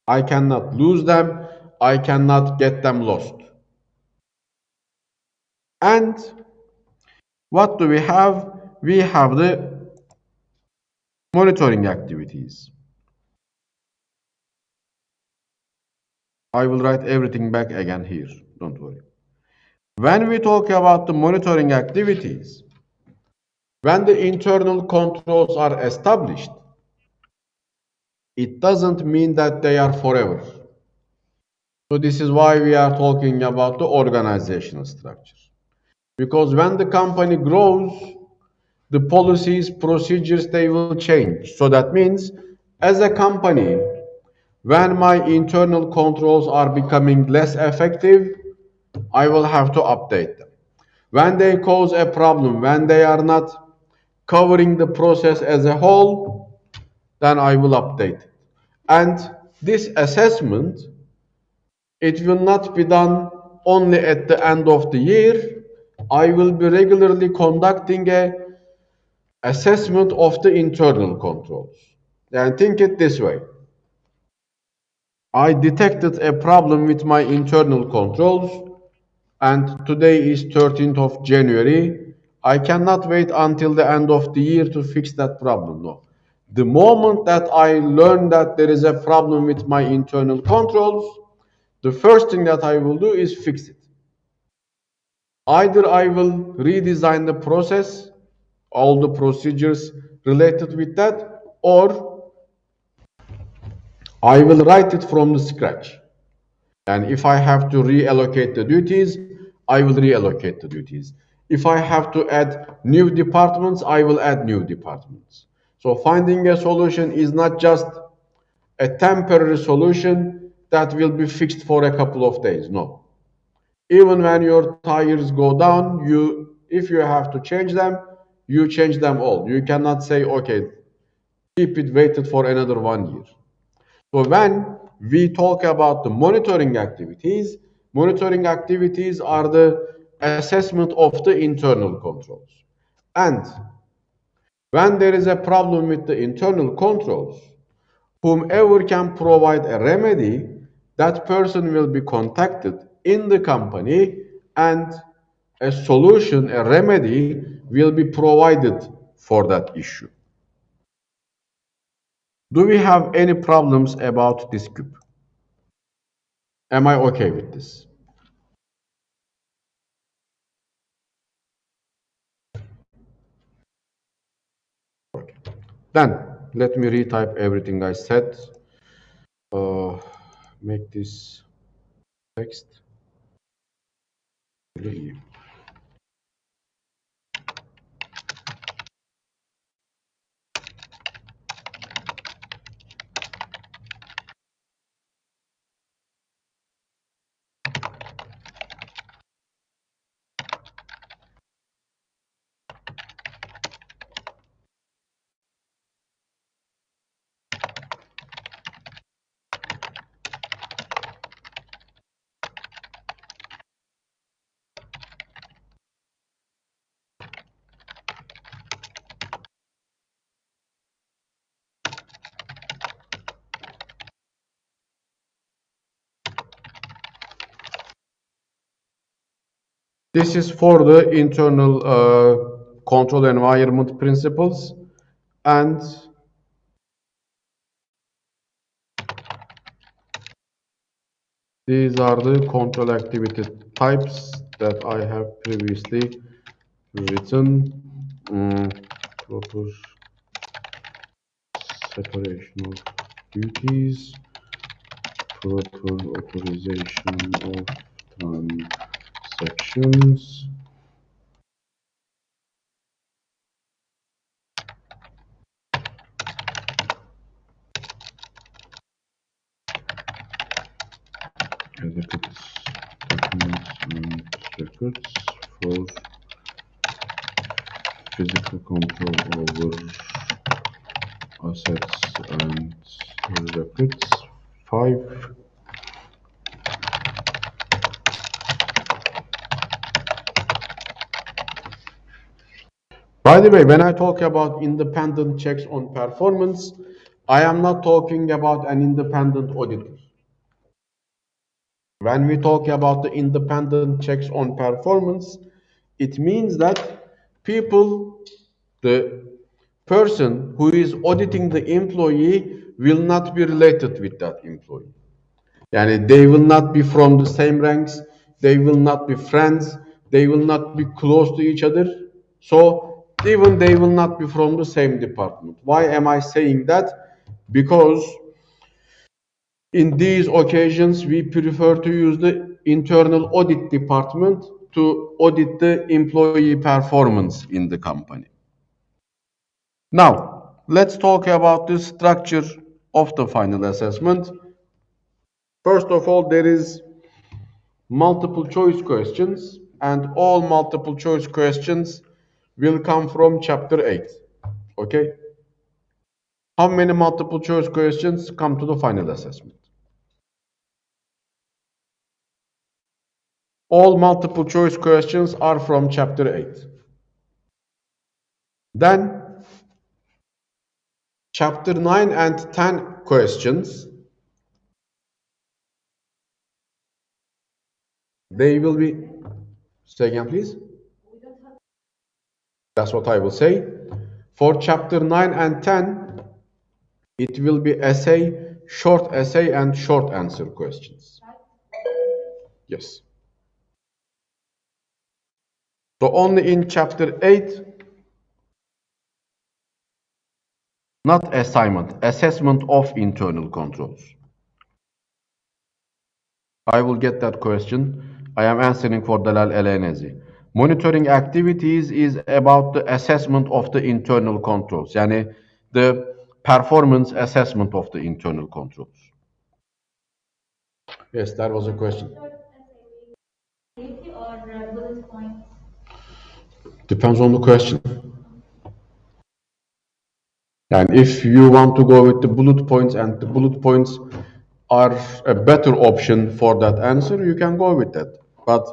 I cannot lose them. I cannot get them lost. And what do we have? We have the monitoring activities. I will write everything back again here, don't worry. When we talk about the monitoring activities, when the internal controls are established, it doesn't mean that they are forever. So this is why we are talking about the organizational structure. Because when the company grows, the policies, procedures, they will change. So that means as a company, when my internal controls are becoming less effective, I will have to update them. When they cause a problem, when they are not covering the process as a whole, then I will update it. And this assessment, it will not be done only at the end of the year. I will be regularly conducting a assessment of the internal controls. And think it this way. I detected a problem with my internal controls, and today is 13th of January. I cannot wait until the end of the year to fix that problem. No. The moment that I learn that there is a problem with my internal controls, the first thing that I will do is fix it. Either I will redesign the process, all the procedures related with that, or I will write it from the scratch. And if I have to reallocate the duties, I will reallocate the duties. If I have to add new departments, I will add new departments. So finding a solution is not just a temporary solution that will be fixed for a couple of days. No. Even when your tires go down, if you have to change them, you change them all. You cannot say, okay, keep it waited for another 1 year. So when we talk about the monitoring activities are the assessment of the internal controls. And when there is a problem with the internal controls, whomever can provide a remedy, that person will be contacted in the company, and a solution, a remedy will be provided for that issue. Do we have any problems about this cube? Am I okay with this? Okay. Then let me retype everything I said. Make this text really. This is for the internal control environment principles, and these are the control activity types that I have previously written. Proper separation of duties, proper authorization of transactions, executes documents and records for physical control over assets and records. 5. By the way, when I talk about independent checks on performance, I am not talking about an independent auditor. When we talk about the independent checks on performance, it means that people, the person who is auditing the employee will not be related with that employee. Yani they will not be from the same ranks, they will not be friends, they will not be close to each other. So even they will not be from the same department. Why am I saying that? Because in these occasions, we prefer to use the internal audit department to audit the employee performance in the company. Now, let's talk about the structure of the final assessment. First of all, there is multiple choice questions, and all multiple choice questions will come from chapter 8. Okay? How many multiple choice questions come to the final assessment? All multiple choice questions are from chapter 8. Then chapter 9 and 10 questions, they will be, say again please. That's what I will say. For chapter 9 and 10, it will be essay, short essay and short answer questions. Yes. So only in chapter 8, not assignment, assessment of internal controls. I will get that question. I am answering for Dalal Elenezi. Monitoring activities is about the assessment of the internal controls. Yani the performance assessment of the internal controls. Yes, that was a question. Depends on the question. And if you want to go with the bullet points and the bullet points are a better option for that answer, you can go with that. But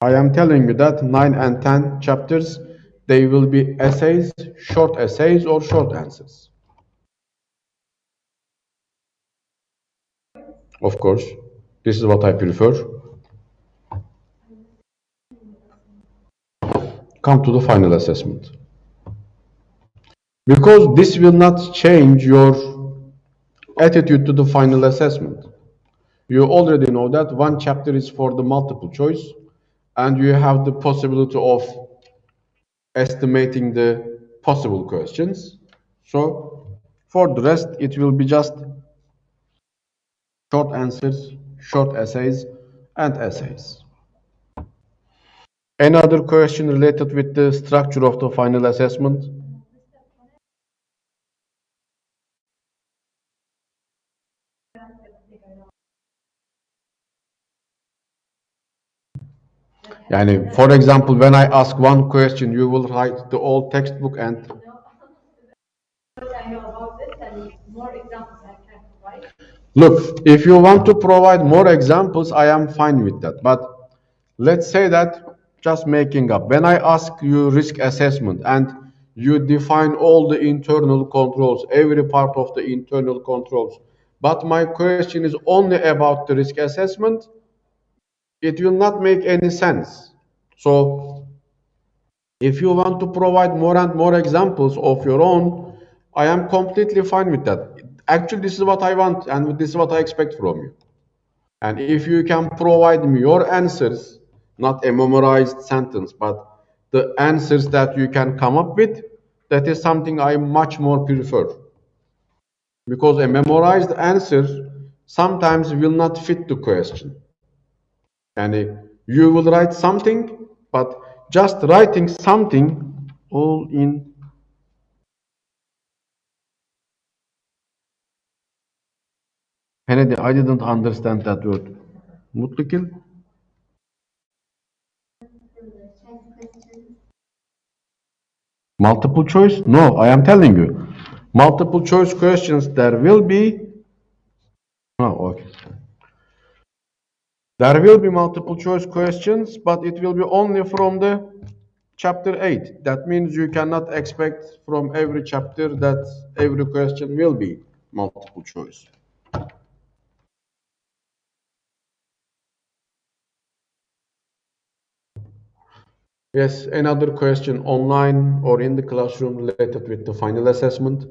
I am telling you that 9 and 10 chapters, they will be essays, short essays or short answers. Of course, this is what I prefer. Come to the final assessment. Because this will not change your attitude to the final assessment. You already know that one chapter is for the multiple choice and you have the possibility of estimating the possible questions. So for the rest, it will be just short answers, short essays, and essays. Any other question related with the structure of the final assessment? Yani, for example, when I ask one question, you will write the whole textbook and look, if you want to provide more examples, I am fine with that. But let's say that just making up. When I ask you risk assessment and you define all the internal controls, every part of the internal controls, but my question is only about the risk assessment, it will not make any sense. So if you want to provide more and more examples of your own, I am completely fine with that. Actually, this is what I want and this is what I expect from you. And if you can provide me your answers, not a memorized sentence, but the answers that you can come up with, that is something I much more prefer. Because a memorized answer sometimes will not fit the question. And you will write something, but just writing something all in. Kennedy, I didn't understand that word. Mutlu. Multiple choice? No, I am telling you. Multiple choice questions, there will be. Oh, okay. There will be multiple choice questions, but it will be only from the chapter 8. That means you cannot expect from every chapter that every question will be multiple choice. Yes, another question online or in the classroom related with the final assessment.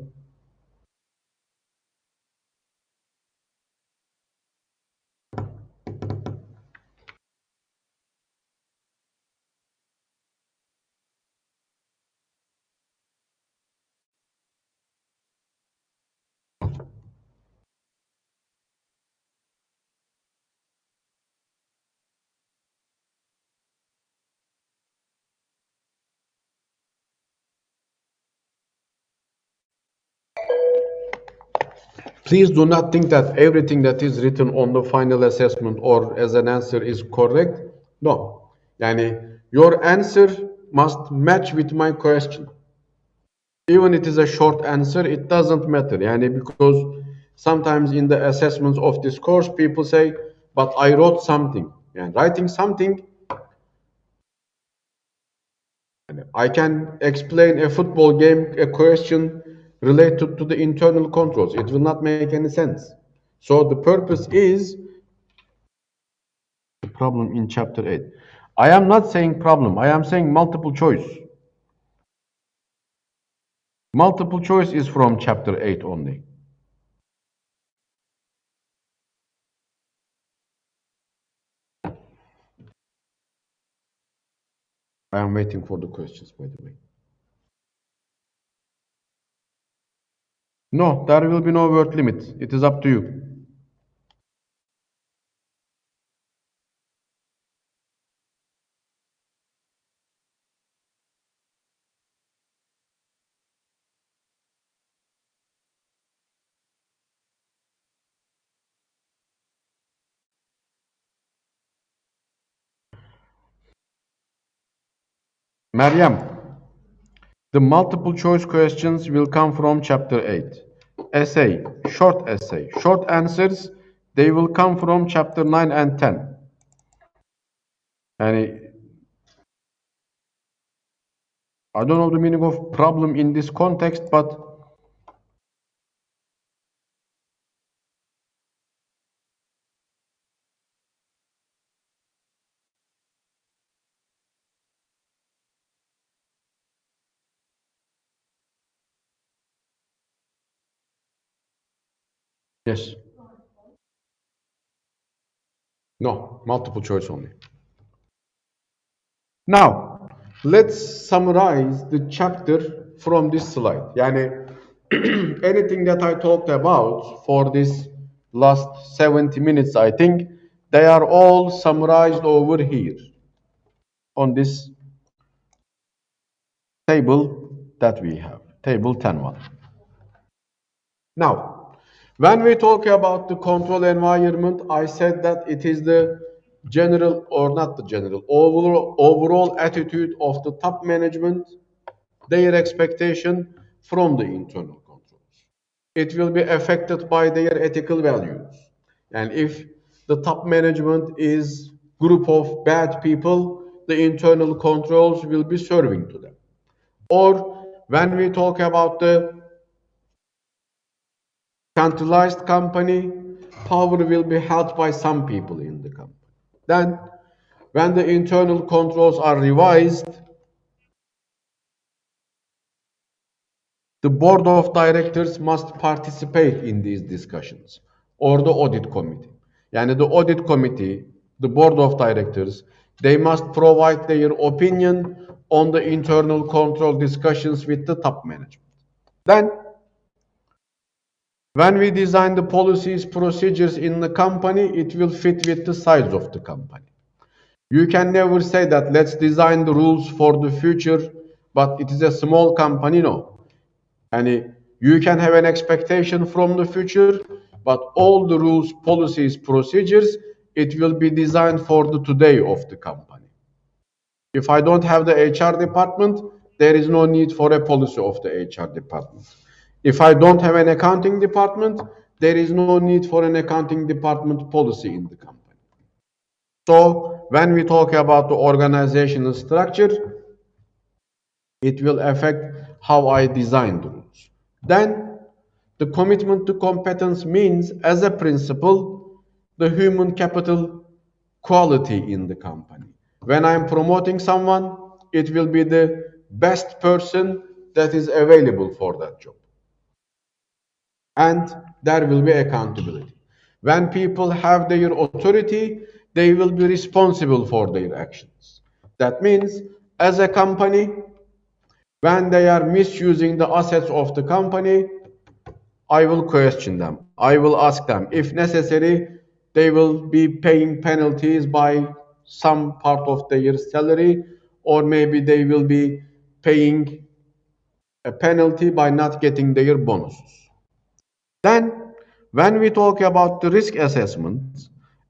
Please do not think that everything that is written on the final assessment or as an answer is correct. No. Yani your answer must match with my question. Even it is a short answer, it doesn't matter. Yani because sometimes in the assessments of this course, people say, but I wrote something. And writing something, I can explain a football game, a question related to the internal controls. It will not make any sense. So the purpose is the problem in chapter 8. I am not saying problem, I am saying multiple choice. Multiple choice is from chapter 8 only. I am waiting for the questions, by the way. No, there will be no word limit. It is up to you. Meryem, the multiple choice questions will come from chapter 8. Essay, short essay, short answers, they will come from chapter 9 and 10. And I don't know the meaning of problem in this context, but yes. No, multiple choice only. Now, let's summarize the chapter from this slide. Yani anything that I talked about for this last 70 minutes, I think they are all summarized over here on this table that we have, table 10.1. Now, when we talk about the control environment, I said that it is the general or not the general, overall attitude of the top management, their expectation from the internal controls. It will be affected by their ethical values. And if the top management is group of bad people, the internal controls will be serving to them. Or when we talk about the centralized company, power will be held by some people in the company. Then, when the internal controls are revised, the board of directors must participate in these discussions or the audit committee. Yani the audit committee, the board of directors, they must provide their opinion on the internal control discussions with the top management. Then, when we design the policies, procedures in the company, it will fit with the size of the company. You can never say that let's design the rules for the future, but it is a small company. No. And you can have an expectation from the future, but all the rules, policies, procedures, it will be designed for the today of the company. If I don't have the HR department, there is no need for a policy of the HR department. If I don't have an accounting department, there is no need for an accounting department policy in the company. So when we talk about the organizational structure, it will affect how I design the rules. Then the commitment to competence means, as a principle, the human capital quality in the company. When I'm promoting someone, it will be the best person that is available for that job. And there will be accountability. When people have their authority, they will be responsible for their actions. That means, as a company, when they are misusing the assets of the company, I will question them. I will ask them. If necessary, they will be paying penalties by some part of their salary, or maybe they will be paying a penalty by not getting their bonuses. Then, when we talk about the risk assessment,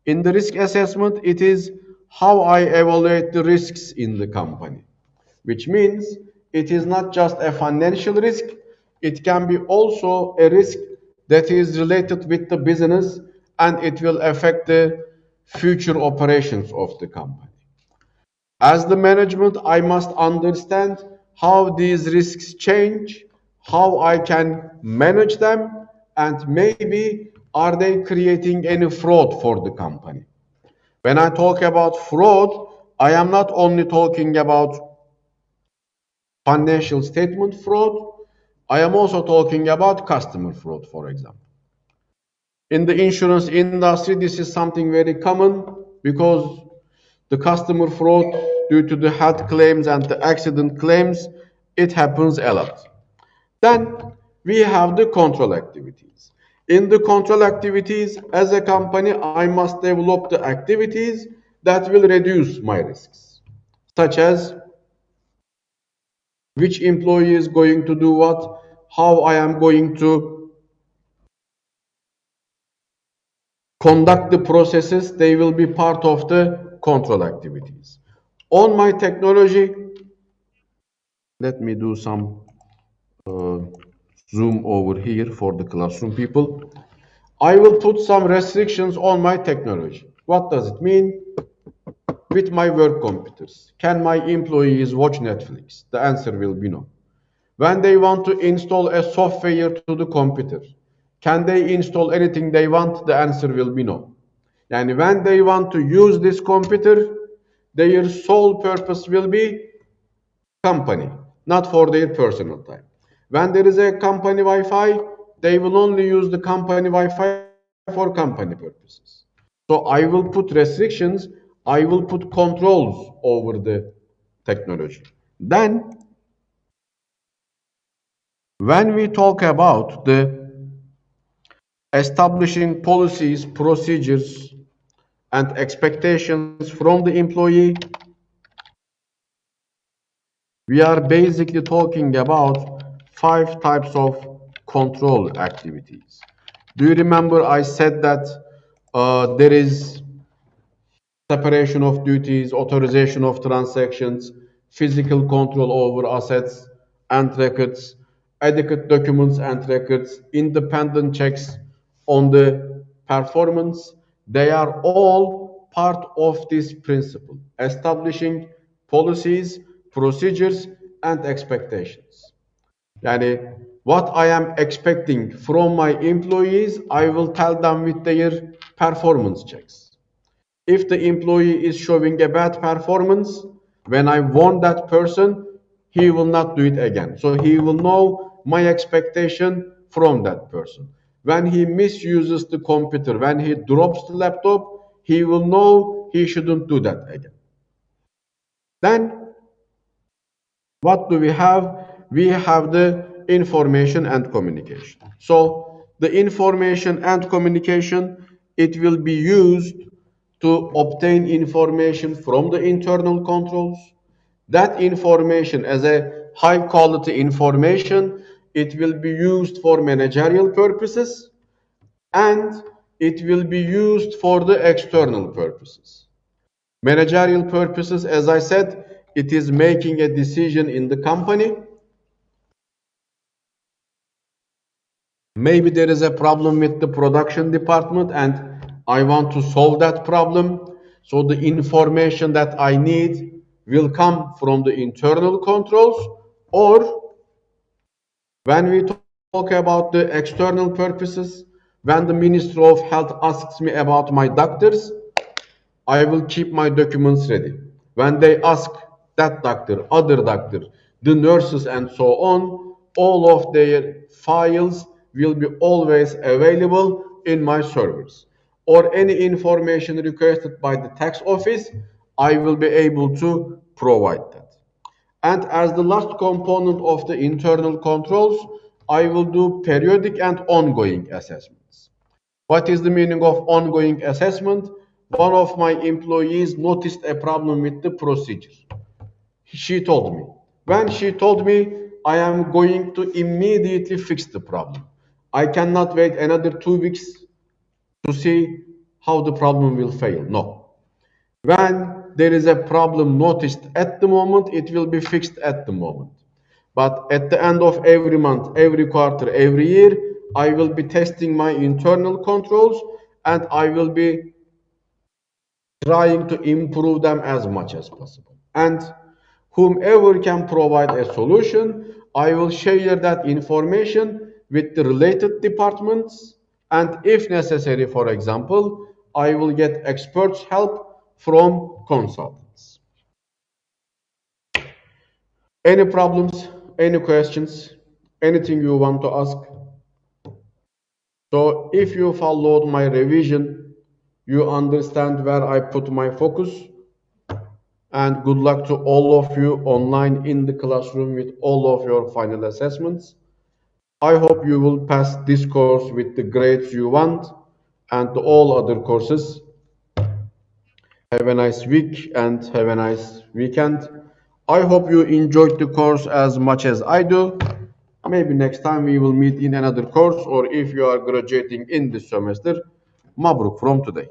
in the risk assessment, it is how I evaluate the risks in the company, which means it is not just a financial risk, it can be also a risk that is related with the business and it will affect the future operations of the company. As the management, I must understand how these risks change, how I can manage them, and maybe are they creating any fraud for the company. When I talk about fraud, I am not only talking about financial statement fraud, I am also talking about customer fraud, for example. In the insurance industry, this is something very common because the customer fraud due to the health claims and the accident claims, it happens a lot. Then we have the control activities. In the control activities, as a company, I must develop the activities that will reduce my risks, such as which employee is going to do what, how I am going to conduct the processes, they will be part of the control activities. On my technology, let me do some uh, zoom over here for the classroom people. I will put some restrictions on my technology. What does it mean? With my work computers, can my employees watch Netflix? The answer will be no. When they want to install a software to the computer, can they install anything they want? The answer will be no. And when they want to use this computer, their sole purpose will be company, not for their personal time. When there is a company Wi-Fi, they will only use the company Wi-Fi for company purposes. So I will put restrictions, I will put controls over the technology. Then, when we talk about the establishing policies, procedures, and expectations from the employee, we are basically talking about 5 types of control activities. Do you remember I said that there is separation of duties, authorization of transactions, physical control over assets and records, adequate documents and records, independent checks on the performance. They are all part of this principle, establishing policies, procedures, and expectations. Yani what I am expecting from my employees, I will tell them with their performance checks. If the employee is showing a bad performance, when I warn that person, he will not do it again. So he will know my expectation from that person. When he misuses the computer, when he drops the laptop, he will know he shouldn't do that again. Then what do we have? We have the information and communication. So the information and communication, it will be used to obtain information from the internal controls. That information as a high quality information, it will be used for managerial purposes and it will be used for the external purposes. Managerial purposes, as I said, it is making a decision in the company. Maybe there is a problem with the production department and I want to solve that problem. So the information that I need will come from the internal controls, or when we talk about the external purposes, when the Ministry of Health asks me about my doctors, I will keep my documents ready. When they ask that doctor, other doctor, the nurses, and so on, all of their files will be always available in my servers. Or any information requested by the tax office, I will be able to provide that. And as the last component of the internal controls, I will do periodic and ongoing assessments. What is the meaning of ongoing assessment? One of my employees noticed a problem with the procedure. She told me. When she told me, I am going to immediately fix the problem. I cannot wait another 2 weeks to see how the problem will fail. No. When there is a problem noticed at the moment, it will be fixed at the moment. But at the end of every month, every quarter, every year, I will be testing my internal controls and I will be trying to improve them as much as possible. And whomever can provide a solution, I will share that information with the related departments. And if necessary, for example, I will get experts' help from consultants. Any problems, any questions, anything you want to ask? So if you followed my revision, you understand where I put my focus. And good luck to all of you online in the classroom with all of your final assessments. I hope you will pass this course with the grades you want and all other courses. Have a nice week and have a nice weekend. I hope you enjoyed the course as much as I do. Maybe next time we will meet in another course, or if you are graduating in this semester, Mabruk from today.